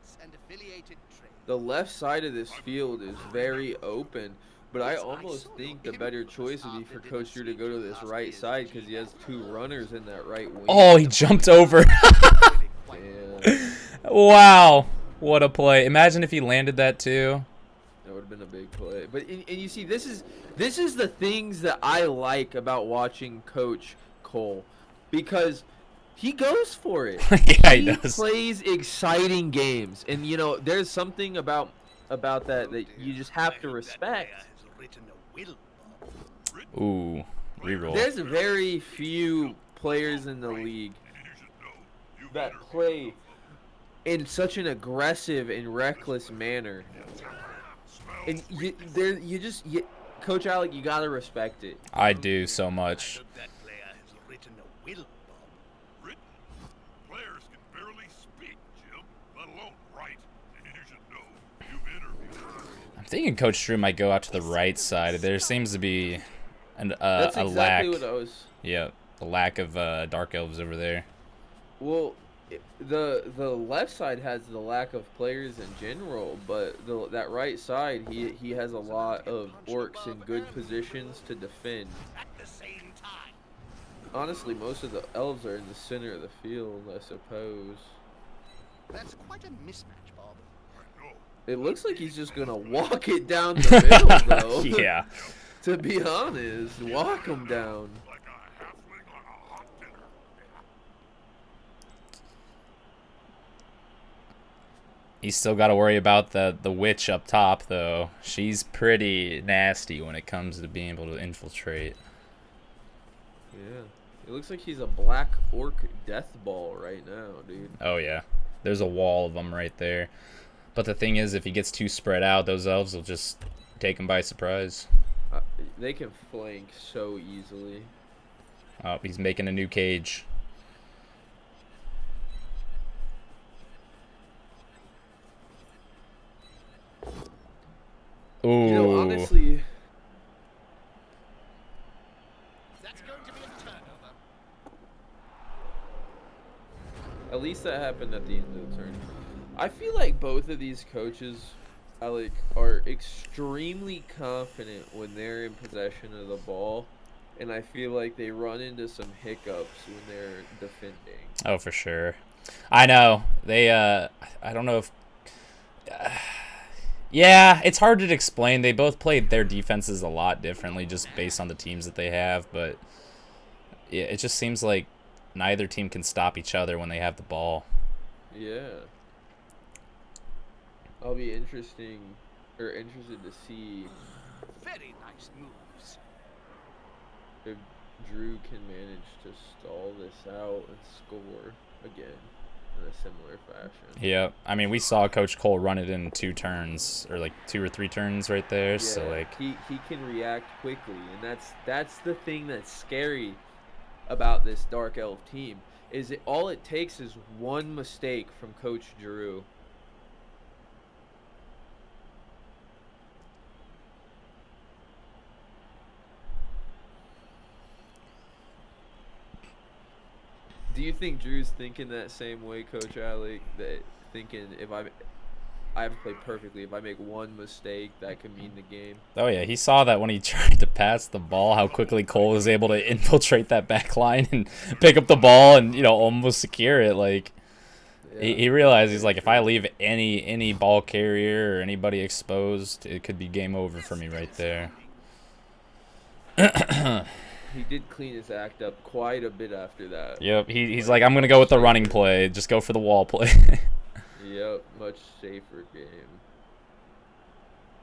the left side of this field is very open, But I Yes, I almost saw think your the better infamous choice would be for art in Coach Drew to go to this last right year's side because he has 2 G-Battle. runners in that right wing. Oh, he jumped over. Really quite Yeah, Wow. What a play. Imagine if he landed that too. that would have been a big play. But and you see, this is the things that I like about watching Coach Cole, because he goes for it. Yeah, he He does. plays exciting games, and you know, there's something about that Oh that dear, you just I have to hope that respect. player has written a will, Bob. Ooh. Reroll. There's very few players in the league that play in such an aggressive and reckless manner, and Coach Alec, you gotta respect it. I do so much. I hope that player has written a will, Bob. Written. Players can barely speak, Jim, let alone write. You should know. You've interviewed. I'm thinking Coach Drew might go out to the right side. There seems to be That's a exactly lack. what I was. Yeah, a lack of dark elves over there. Well, the left side has the lack of players in general, but that right side, he has a lot of orcs in good positions to defend. At the same time. Honestly, most of the elves are in the center of the field, I suppose. That's quite a mismatch, Bob. I know. It looks like he's just gonna walk it down the middle, though. Yeah. To be honest, walk him down. Like a halfling on a hot dinner. He's still got to worry about the witch up top, though. She's pretty nasty when it comes to being able to infiltrate. Yeah. It looks like he's a black orc death ball right now, dude. Oh, yeah. There's a wall of them right there. But the thing is, if he gets too spread out, those elves will just take him by surprise. They can flank so easily. Oh, he's making a new cage. Ooh. You know, honestly, That's going to be a turnover. at least that happened at the end of the turn. I feel like both of these coaches, Alec, are extremely confident when they're in possession of the ball, and I feel like they run into some hiccups when they're defending. Oh, for sure. I know. They, I don't know if... yeah, it's hard to explain. They both played their defenses a lot differently just based on the teams that they have, but yeah, it just seems like neither team can stop each other when they have the ball. Yeah. I'll be interested to see Very nice moves. if Drew can manage to stall this out and score again in a similar fashion. Yeah, I mean, we saw Coach Cole run it in 2 turns, or like 2 or 3 turns right there, so like... he can react quickly, and that's the thing that's scary about this Dark Elf team, is all it takes is one mistake from Coach Drew. Do you think Drew's thinking that same way, Coach Alec? That thinking if I have to play perfectly, if I make one mistake, that could mean the game. Oh, yeah, he saw that when he tried to pass the ball, how quickly Cole was able to infiltrate that back line and pick up the ball and, you know, almost secure it. Like, Yeah. he realized, he's like, if I leave any ball carrier or anybody exposed, it could be game over for me right there. He did clean his act up quite a bit after that. Yep, he's like, I'm going to go with the running play. Just go for the wall play. Yep, much safer game.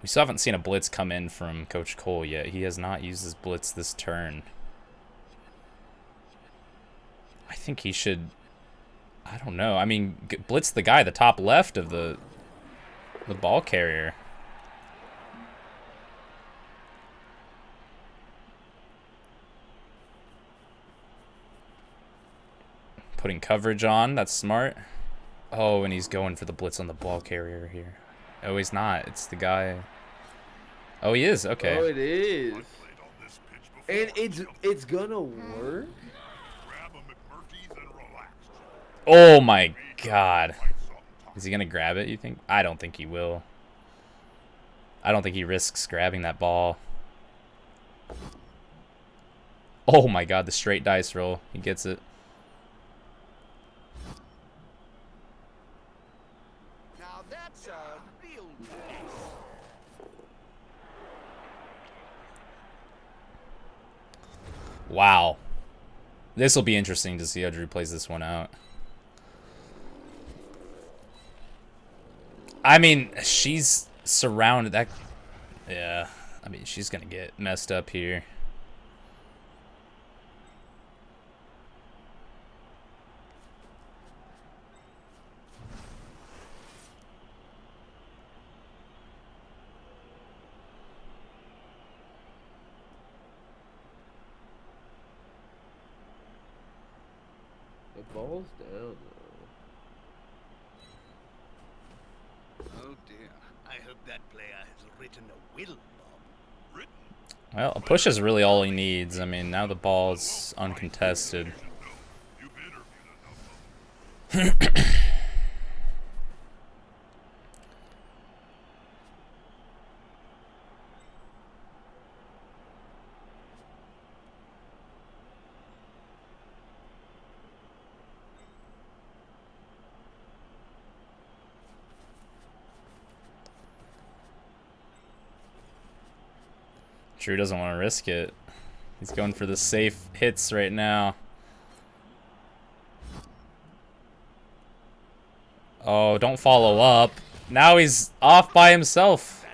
We still haven't seen a blitz come in from Coach Cole yet. He has not used his blitz this turn. I think he should... I don't know. I mean, blitz the guy, the top left of the ball carrier. Putting coverage on. That's smart. Oh, and he's going for the blitz on the ball carrier here. Oh, he's not. It's the guy. Oh, he is. Okay. Oh, it is. Played on this pitch before. And it's gonna work. Grab a McMurphy's and relax. Oh, my God. Fight something tough. Is he going to grab it, you think? I don't think he will. I don't think he risks grabbing that ball. Oh my god, the straight dice roll. He gets it. Now that's a real mess. Wow. This will be interesting to see how Drew plays this one out. I mean, she's surrounded. That, yeah. I mean, she's gonna get messed up here. The ball's down, though. Oh dear. I hope that player has written a will, Bob. Well, a push is really all he needs. I mean, now the ball's uncontested. You've interviewed enough of them. Drew doesn't want to risk it. He's going for the safe hits right now. Oh, don't follow up. Now he's off by himself.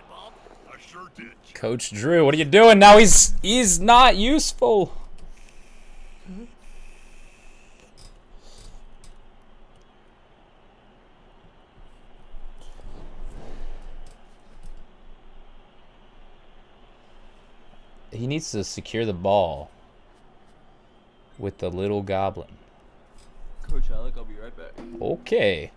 I sure did. Coach Drew, what are you doing? Now he's not useful. He needs to secure the ball with the little goblin. Coach Alec, I'll be right back. Okay.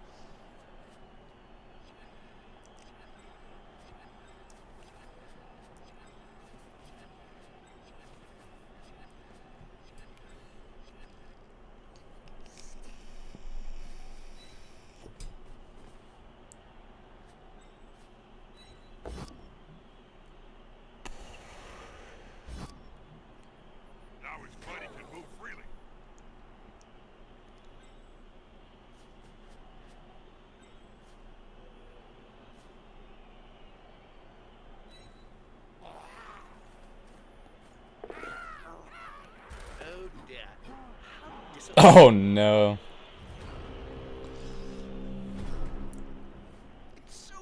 Now his buddy can move freely. Oh dear. How disappointing. Oh no. It's so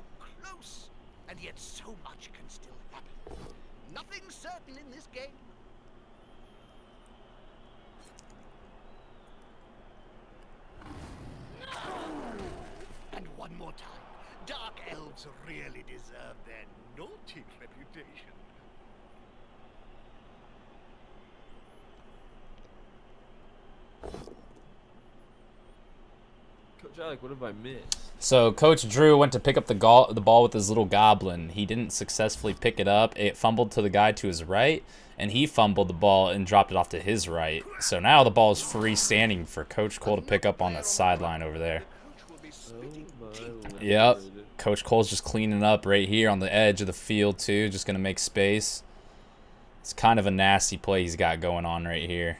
close, and yet so much can still happen. Nothing's certain in this game. And one more time. Dark elves really deserve their naughty reputation. Coach Alec, what have I missed? So Coach Drew went to pick up the ball with his little goblin. He didn't successfully pick it up. It fumbled to the guy to his right, and he fumbled the ball and dropped it off to his right. So now the ball is freestanding for Coach Cole to pick up on that sideline over there. Coach will be Oh spitting my teeth. lord. Yep. Coach Cole's just cleaning up right here on the edge of the field too, just gonna make space. It's kind of a nasty play he's got going on right here.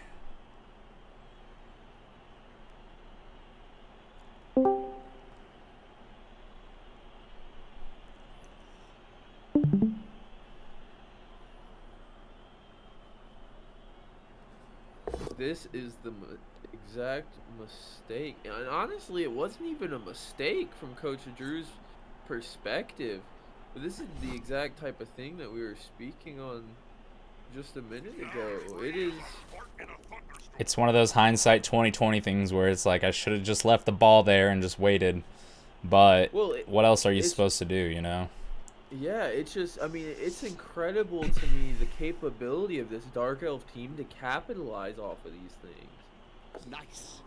This is the exact mistake. And honestly, it wasn't even a mistake from Coach Drew's perspective. But this is the exact type of thing that we were speaking on just a minute ago. It is... It's one of those hindsight 2020 things where it's like I should have just left the ball there and just waited. But Well, what else are you it's- supposed to do, you know? Yeah, it's just, I mean, it's incredible to me the capability of this Dark Elf team to capitalize off of these things. Nice.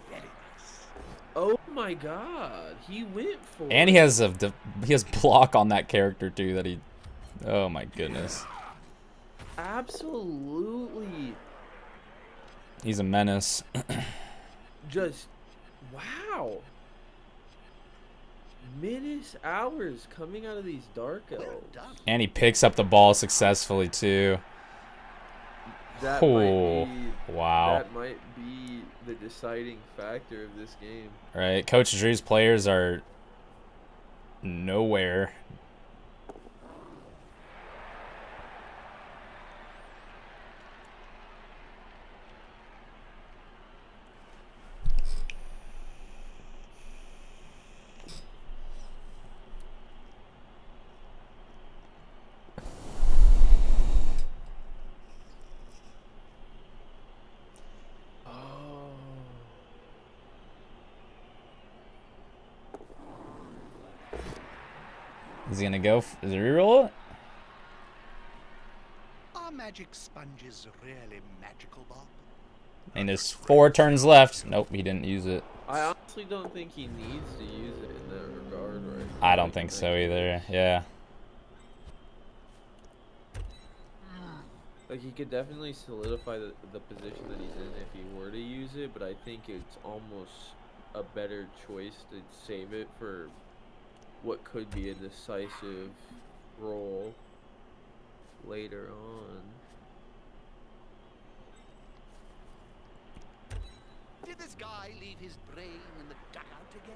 Very nice. Oh my god, he went for And it. he has block on that character too that he. Oh my goodness, Absolutely he's a menace. just, wow. Menace hours coming out of these dark Well elves. done. And he picks up the ball successfully too. That Oh, might be wow. that might be the deciding factor of this game. Right, Coach Drew's players are nowhere. Oh. Is he gonna go? Is he reroll it? Are magic sponges really magical, Bob? I mean, there's 4 turns left. Nope, he didn't use it. I honestly don't think he needs to use it in that regard, right? I don't Like, think in so that either. case. Yeah. Like, he could definitely solidify the position that he's in if he were to use it, but I think it's almost a better choice to save it for what could be a decisive role later on. Did this guy leave his brain in the dugout again?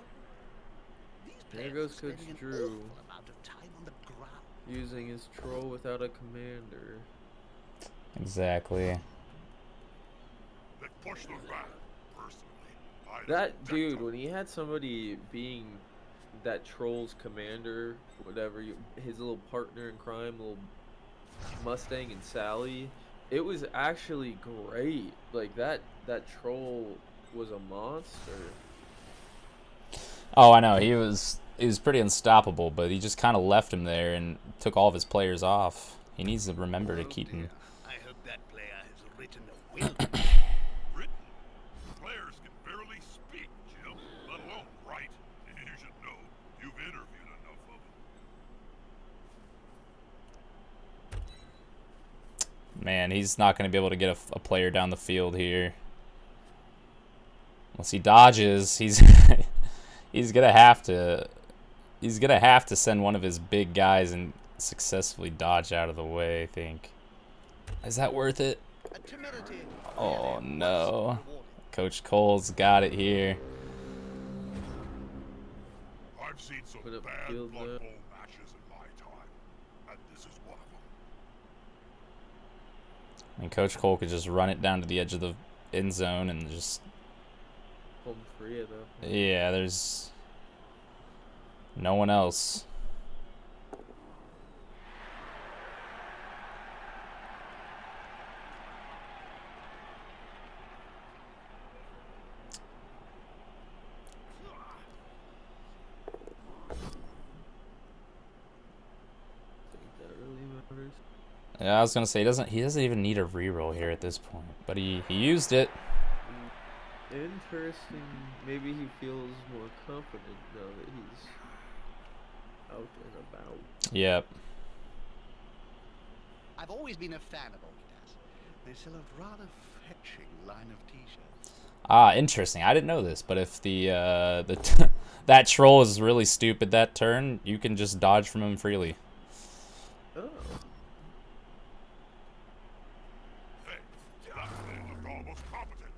These There players goes are Coach spending an Drew. awful amount of time on the ground. Using his troll without a commander. Exactly. They push them back. Personally, I That protect dude, them. when he had somebody being that troll's commander, whatever, his little partner in crime, little Mustang and Sally, it was actually great. Like, that troll was a monster. Oh, I know. He was pretty unstoppable, but he just kind of left him there and took all of his players off. He needs to remember to Oh keep him. dear. I hope that player has written a will. Written. Players can barely speak, Jim, let alone write. You should know. You've interviewed enough of them. Man, he's not going to be able to get a player down the field here. Once he dodges, he's he's gonna have to send one of his big guys and successfully dodge out of the way. I think. Is that worth it? A temerity Oh really no. was rewarding. Coach Cole's got it here. I've seen some Put up bad field Blood there. Bowl matches in my time, and this is one of them. And Coach Cole could just run it down to the edge of the end zone and just Home free at that point. yeah, there's no one else. I think that really matters. Yeah, I was gonna say he doesn't even need a reroll here at this point, but he used it. Interesting. Maybe he feels more confident now that he's out and about. Yep. I've always been a fan of Adidas. They sell a rather fetching line of t-shirts. Ah, interesting. I didn't know this, but if the that troll is really stupid that turn, you can just dodge from him freely. Oh. Hey, that man looked almost competent.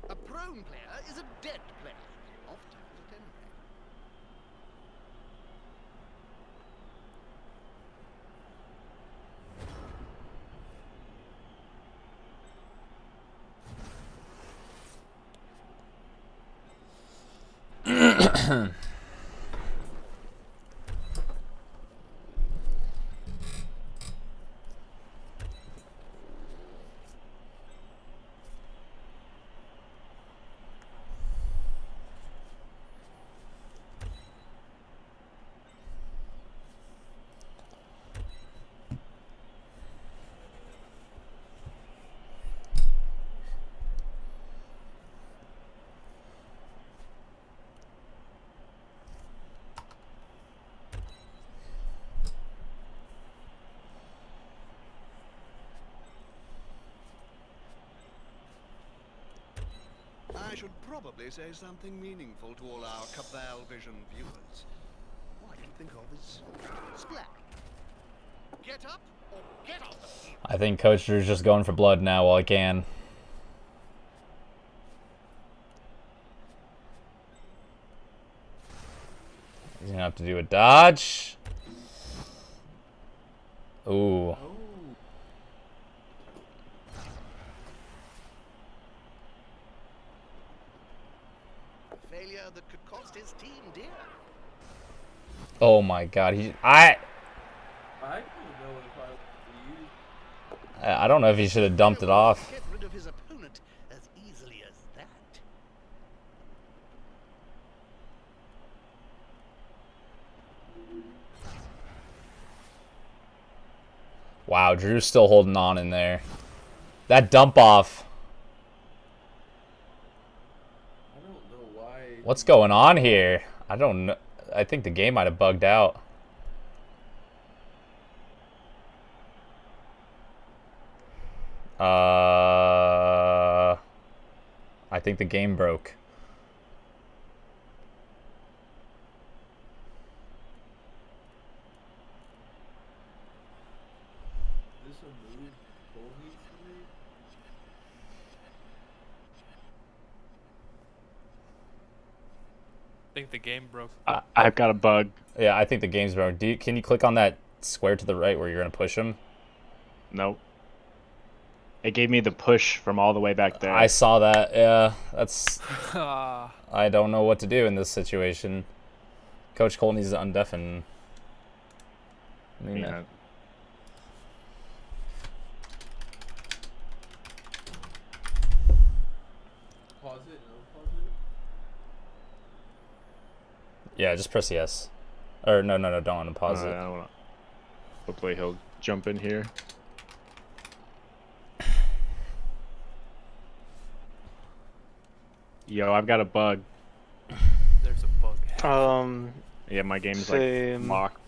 A prone player is a dead player. Off target at any rate. I should probably say something meaningful to all our Cabal Vision viewers. think of as splat. Get up or get off the field. I think Coach Drew's just going for blood now while he can. He's gonna have to do a dodge. Ooh. Failure that could cost his team dear. Oh my God. I don't know if I I don't know if he should have dumped it off. Get rid of his opponent as easily as that. Wow, Drew's still holding on in there. That dump off. I don't know why. What's going on here? I don't know. I think the game might have bugged out. I think the game broke. Is this a move Cole needs to make? I think the game broke. I've got a bug. Yeah, I think the game's broke. Can you click on that square to the right where you're gonna push him? Nope. It gave me the push from all the way back there. I saw that. Yeah, that's. Ah, I don't know what to do in this situation. Coach Cole needs to undeafen. I mean, Yeah. Pause it, no pause it. yeah, just press yes. Or no, don't unpause I it. don't wanna... Hopefully he'll jump in here. Yo, I've got a bug. there's a bug. Yeah, my game's Same. like locked.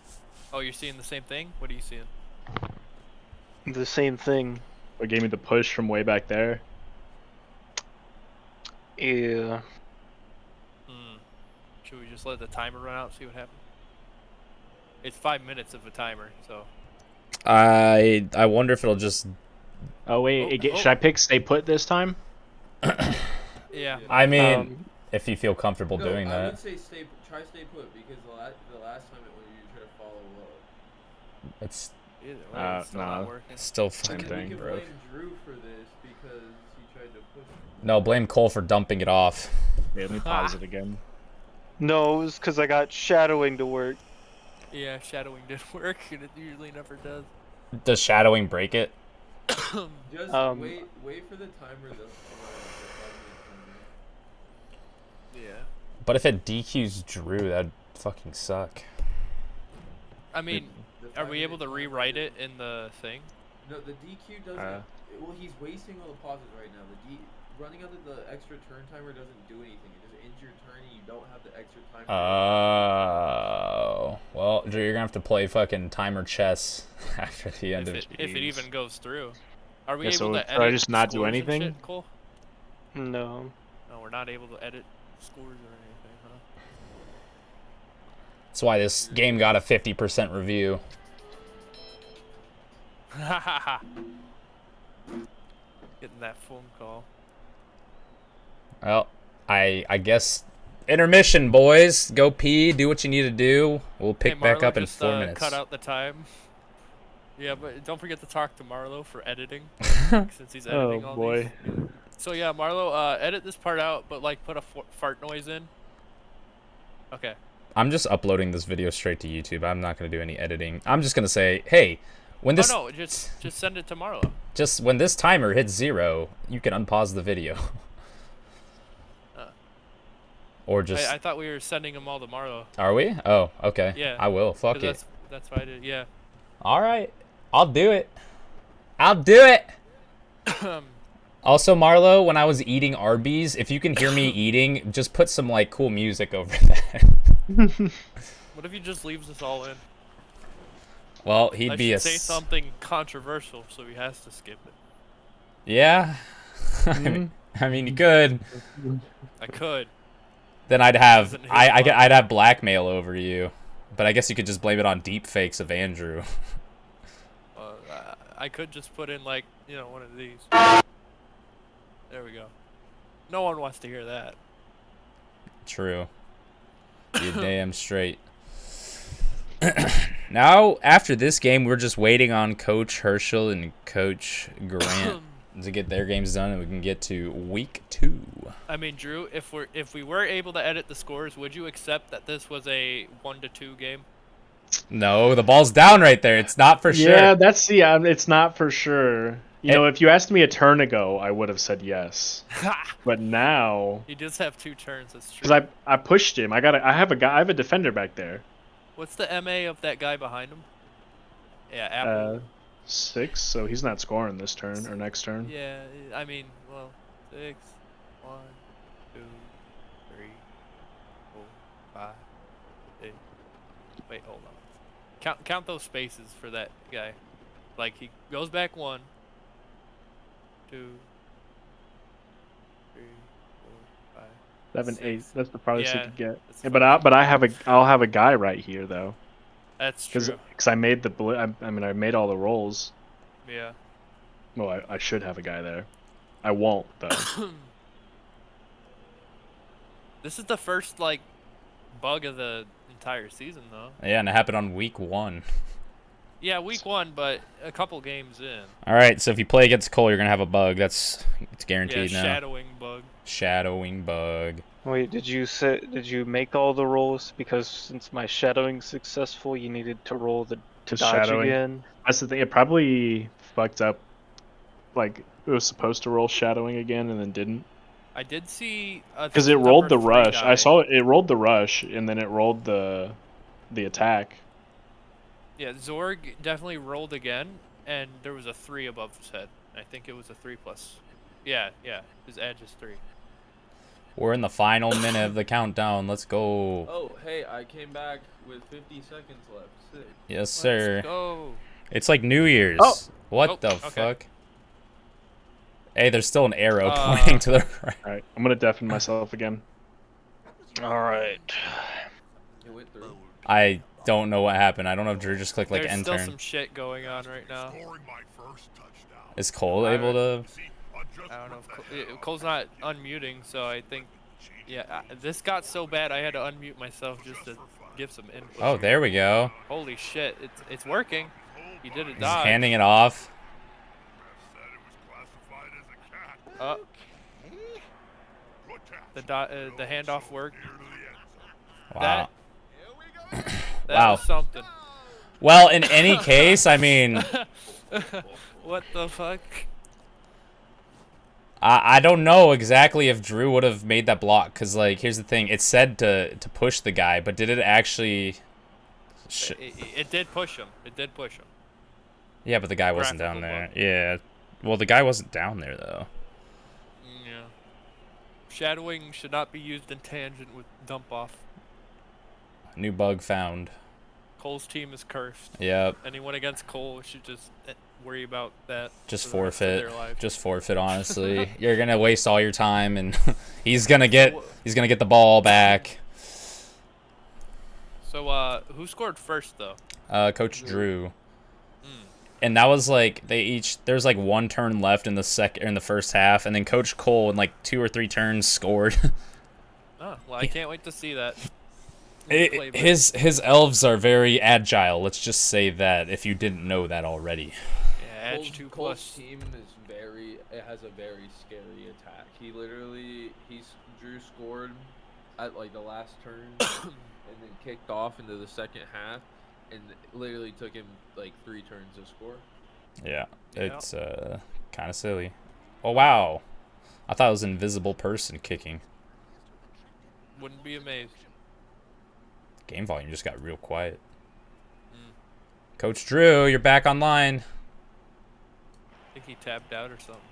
Oh, you're seeing the same thing? What are you seeing? The same thing. It gave me the push from way back there. Yeah. Should we just let the timer run out and see what happens? It's 5 minutes of a timer, so. I wonder if it'll just. Oh wait, Oh. should I pick stay put this time? Yeah. I mean, Um, if you feel comfortable No, doing I that. would say try stay put because the last time it was you try to follow up. It's Either way, it's still nah. not working. still Same fucking thing. We can broke. blame Drew for this because he tried to push. No, blame Cole for dumping it off. Yeah, let me pause it again. no, it was because I got shadowing to work. Yeah, shadowing did work, and it usually never does. Does shadowing break it? Just wait for the timer to Yeah. But if it DQs Drew, that'd fucking suck. I mean, are we able to rewrite it in the thing? No, the DQ doesn't. Well, he's wasting all the pauses right now. Running under the extra turn timer doesn't do anything. It just ends your turn and you don't have the extra time. Oh. Well, Drew, you're gonna have to play fucking timer chess after the end If of it even goes through. Are we Yeah, able so to should edit I just not do scores and anything? shit, Cole? No. No, we're not able to edit scores or anything, huh? That's why this game got a 50% review. Getting that phone call. Well, I guess intermission, boys. Go pee, do what you need to do. We'll pick Hey, back Marlo, up in just, 4 minutes. Cut out the time. Yeah, but don't forget to talk to Marlo for editing, since he's editing all boy. these. So yeah, Marlo, edit this part out, but like put a fart noise in. Okay. I'm just uploading this video straight to YouTube. I'm not gonna do any editing. I'm just gonna say, hey, when this Oh no, just send it to Marlo. just when this timer hits 0, you can unpause the video. Or just I thought we were sending them all to Marlo. Are we? Oh, okay. Yeah. I will. Fuck 'Cause it. That's why I did. Yeah. All right. I'll do it. I'll do it. Also, Marlo, when I was eating Arby's, if you can hear me eating, just put some like cool music over that. What if he just leaves us all in? Well, he'd I be a should say something controversial, so he has to skip it. Yeah. I mean, you could. I could. Then I'd have Doesn't hit I'd much. have blackmail over you. But I guess you could just blame it on deep fakes of Andrew. I could just put in like, you know, one of these. There we go. No one wants to hear that. True. You're damn straight. Now, after this game, we're just waiting on Coach hORCules and Coach Grant to get their games done, and we can get to week 2. I mean, Drew, if we were able to edit the scores, would you accept that this was a 1-2 game? No, the ball's down right there. It's not for sure. Yeah, it's not for sure. You know, if you asked me a turn ago, I would have said yes. But now, He does have 2 turns. That's true. because I pushed him. I have a defender back there. What's the MA of that guy behind him? Yeah, Apple. 6, so he's not scoring this turn or next turn. Yeah, I mean, well, 6, 1, 2, 3, 4, 5, 8. Wait, hold on. Count those spaces for that guy. Like he goes back 1, 2, 3, 4, 5. 7, 8. 6. That's the farthest Yeah, you could get. that's Yeah, fine. but I'll have a guy right here though, That's true. because I made I made all the rolls. Yeah. Well, I should have a guy there. I won't though. This is the first like bug of the entire season, though. Yeah, and it happened on week 1. Yeah, week 1, but a couple games in. All right, so if you play against Cole, you're gonna have a bug. It's guaranteed Yeah, now. shadowing bug. Shadowing bug. Wait, did you make all the rolls? Because since my shadowing's successful, you needed to roll to Just dodge shadowing. again. That's the thing. It probably fucked up. Like it was supposed to roll shadowing again and then didn't. I did see Because it rolled the number 3 rush. guy. I saw it rolled the rush and then it rolled the attack. Yeah, Zorg definitely rolled again, and there was a 3 above his head. I think it was a 3+. Yeah, his edge is 3. We're in the final minute of the countdown. Let's go. Oh, hey, I came back with 50 seconds left. Sick. Yes, sir. Let's go. It's like New Year's. Oh. What Oh, the okay. fuck? Hey, there's still an arrow pointing to the right. All right, I'm gonna deafen myself again. All right. It went through. I don't know what happened. I don't know if Drew just clicked like There's end still turn. some shit going on right now. Scoring my first touchdown. Is Cole able to? See, I just I don't know put if that Cole's not unmuting, so I think, yeah, this got so bad I had to unmute myself just to give some input. Oh, there we go. Holy shit, it's working. He did a He's dodge. handing it off. said it was classified as a cat. Good catch. The handoff worked. Near to the end zone. Wow. That Wow. was something. Well, in any case, I mean, What the fuck? I don't know exactly if Drew would have made that block, because, like, here's the thing. It said to push the guy, but did it actually... It did push him. It did push him. Yeah, but the guy wasn't down Graphical there. Yeah. Well, the guy wasn't down there, though. Yeah. Shadowing should not be used in tangent with dump off. New bug found. Cole's team is cursed. Yep. Anyone against Cole should just worry about that. Just for the rest of forfeit. their life. Just forfeit, honestly. You're going to waste all your time, and he's gonna get the ball back. So, who scored first, though? Coach Drew. And that was like there's like one turn left in the first half, and then Coach Cole in like 2 or 3 turns scored. Oh, well, I can't wait to see that. His elves are very agile. Let's just say that if you didn't know that already. Yeah, edge 2+. Cole's team is it has a very scary attack. Drew scored at like the last turn and then kicked off into the second half, and it literally took him like 3 turns to score. Yeah, it's kind of silly. Oh wow, I thought it was an invisible person kicking. Wouldn't be amazed. Game volume just got real quiet. Coach Drew, you're back online. I think he tapped out or something.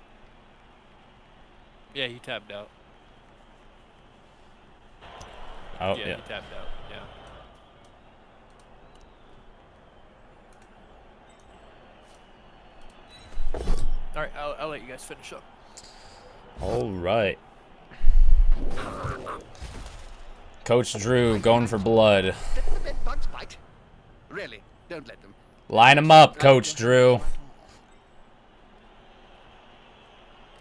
Yeah, he tapped out. Oh Yeah, yeah. he tapped out. Yeah. All right, I'll let you guys finish up. All right. Coach Drew going for blood. Bugs bite. Really, don't let them. Line him up, Coach Drew.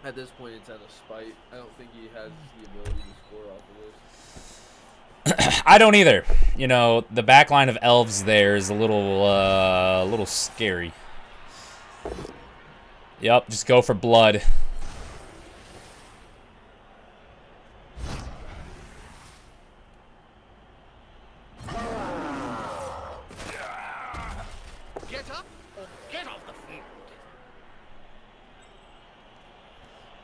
At this point, it's out of spite. I don't think he has the ability to score off of this. I don't either. You know, the back line of elves there is a little scary. Yep, just go for blood. Get up or get off the field.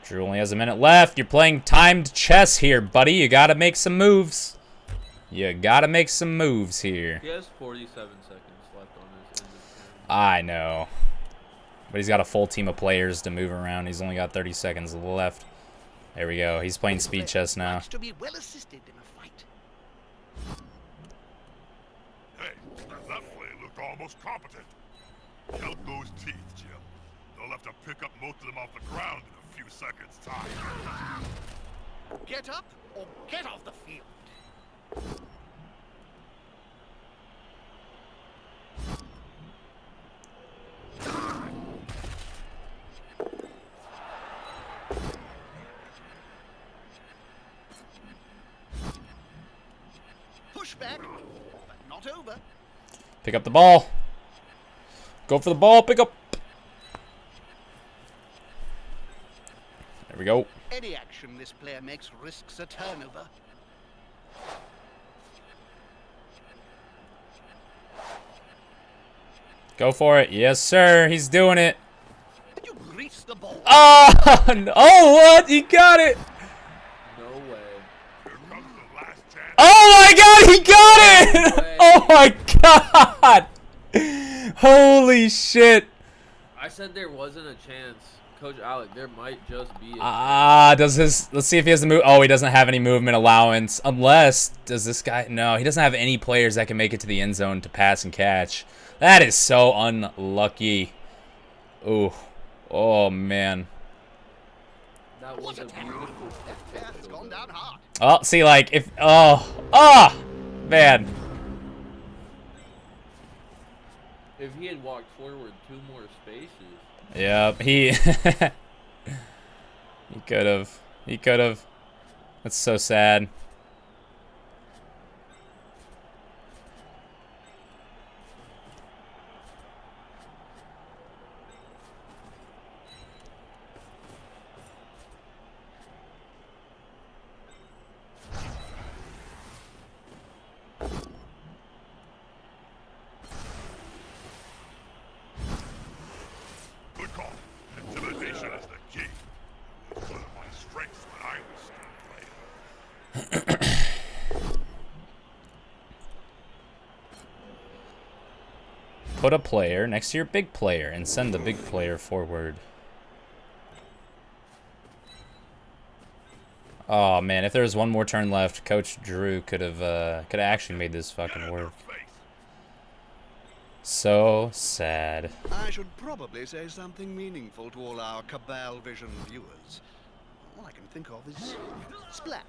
Drew only has a minute left. You're playing timed chess here, buddy. You gotta make some moves. You gotta make some moves here. He has 47 seconds left on his end of turn. I know. But he's got a full team of players to move around. He's only got 30 seconds left. There we go. He's playing speed chess now. To be well assisted in a fight. Hey, that play looked almost competent. Count those teeth, Jim. They'll have to pick up most of them off the ground in a few seconds' time. Get up or get off the field. Push back, but not over. Pick up the ball. Go for the ball. Pick up. There we go. Any action this player makes risks a turnover. Go for it. Yes, sir. He's doing it. Did you grease the ball? Oh, no. Oh, what? He got it. No way. Here comes the last chance. Oh, my God. He got it. Oh, my God. Holy shit. I said there wasn't a chance. Coach Alec, there might just be a chance. Let's see if he has the move. Oh, he doesn't have any movement allowance. Unless, does this guy? No, he doesn't have any players that can make it to the end zone to pass and catch. That is so unlucky. Ooh. Oh, man. That was a beautiful It's gone down hard. Oh, see, like, if, man. If he had walked forward 2 more spaces. Yep, he could have. He could have. That's so sad. Good call. Intimidation is the key. It was one of my strengths when I was still playing. Put a player next to your big player and send the big player forward. Oh man, if there was one more turn left, Coach Drew could have actually made this fucking work. So sad. I should probably say something meaningful to all our Cabal Vision viewers. All I can think of is splat.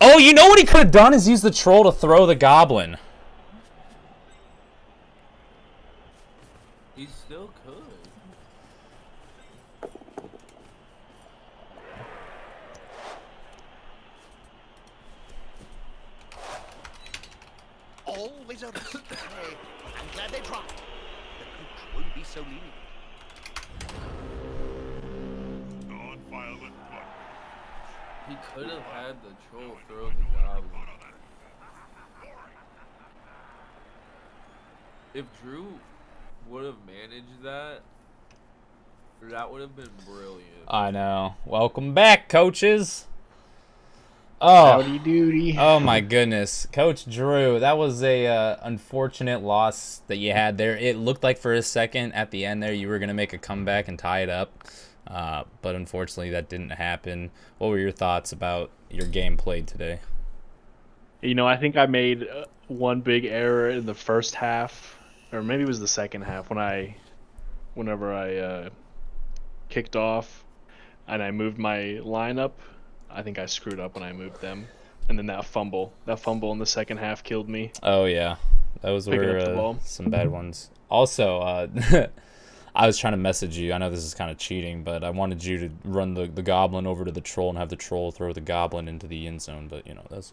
Oh, you know what he could have done is use the troll to throw the goblin. He still could. Always a risk to play. I'm glad they tried. The coach won't be so lenient. Non-violent blood. He could have had the troll throw the goblin. If Drew would have managed that, that would have been brilliant. I know. Welcome back, coaches. Oh, Howdy doody. oh my goodness, Coach Drew, that was a unfortunate loss that you had there. It looked like for a second at the end there you were gonna make a comeback and tie it up, but unfortunately that didn't happen. What were your thoughts about your game played today? You know, I think I made one big error in the first half, or maybe it was the second half whenever I kicked off and I moved my lineup I think I screwed up when I moved them, and then that fumble in the second half killed me. Oh yeah, those Picking up the were ball. some bad ones. Also, I was trying to message you. I know this is kind of cheating, but I wanted you to run the goblin over to the troll and have the troll throw the goblin into the end zone. But you know that's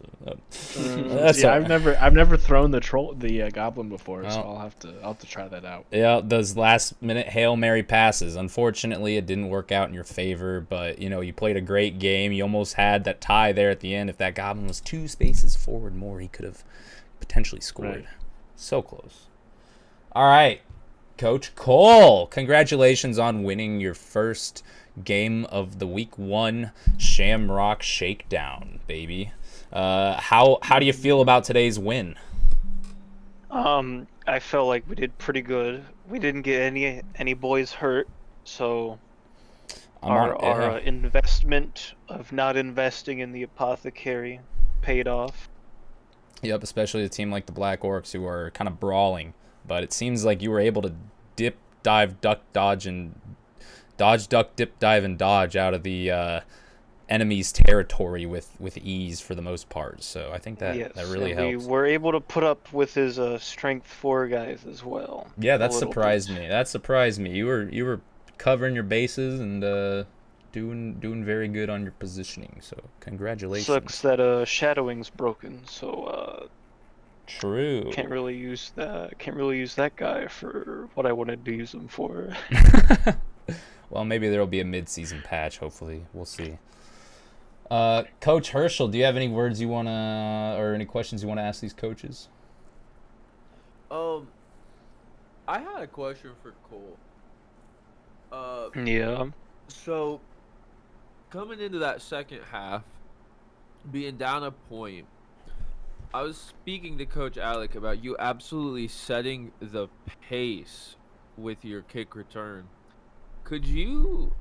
Yeah, all- I've never thrown the goblin before, so Oh. I'll have to try that out. Yeah, those last minute Hail Mary passes. Unfortunately, it didn't work out in your favor, but you know, you played a great game. You almost had that tie there at the end. If that goblin was 2 spaces forward more, he could have potentially scored. Right. So close. All right, Coach Cole, congratulations on winning your first game of the week 1 Shamrock Shakedown, baby. How do you feel about today's win? I felt like we did pretty good. We didn't get any boys hurt, so our investment of not investing in the apothecary paid off. Yep, especially a team like the Black Orcs who are kind of brawling. But it seems like you were able to dip, dive, duck, dodge, and dodge, duck, dip, dive, and dodge out of the enemy's territory with ease for the most part. So I think that really and helps. we were able to put up with his strength 4 guys as well. Yeah, a that little surprised bit. me. That surprised me. You were covering your bases and doing very good on your positioning. So congratulations. Sucks that shadowing's broken, so True. can't really use that guy for what I wanted to use him for. Well, maybe there'll be a mid-season patch. Hopefully, we'll see. Coach Herschel, do you have any words you wanna or any questions you wanna ask these coaches? I had a question for Cole. Yeah. So coming into that second half, being down a point, I was speaking to Coach Alec about you absolutely setting the pace with your kick return. Could you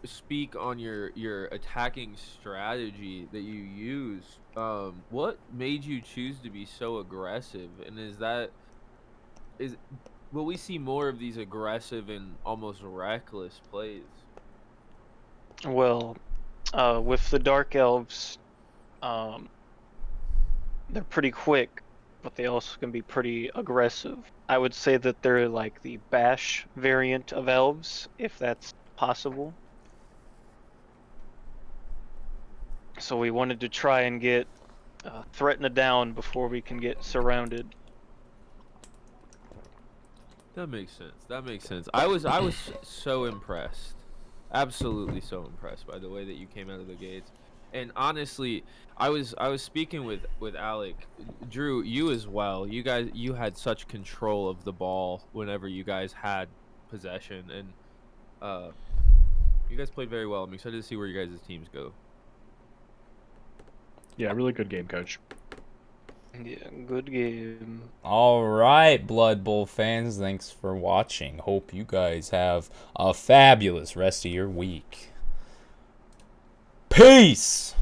speak on your attacking strategy that you use? What made you choose to be so aggressive, and will we see more of these aggressive and almost reckless plays? Well, with the Dark Elves, they're pretty quick, but they also can be pretty aggressive. I would say that they're like the bash variant of elves, if that's possible. So we wanted to try and get threaten it down before we can get surrounded. That makes sense. I was so impressed. Absolutely so impressed by the way that you came out of the gates. And honestly, I was speaking with Alec, Drew, you as well. You had such control of the ball whenever you guys had possession, and you guys played very well. I'm excited to see where you guys' teams go. Yeah, really good game, Coach. Yeah, good game. All right, Blood Bowl fans, thanks for watching. Hope you guys have a fabulous rest of your week. Peace!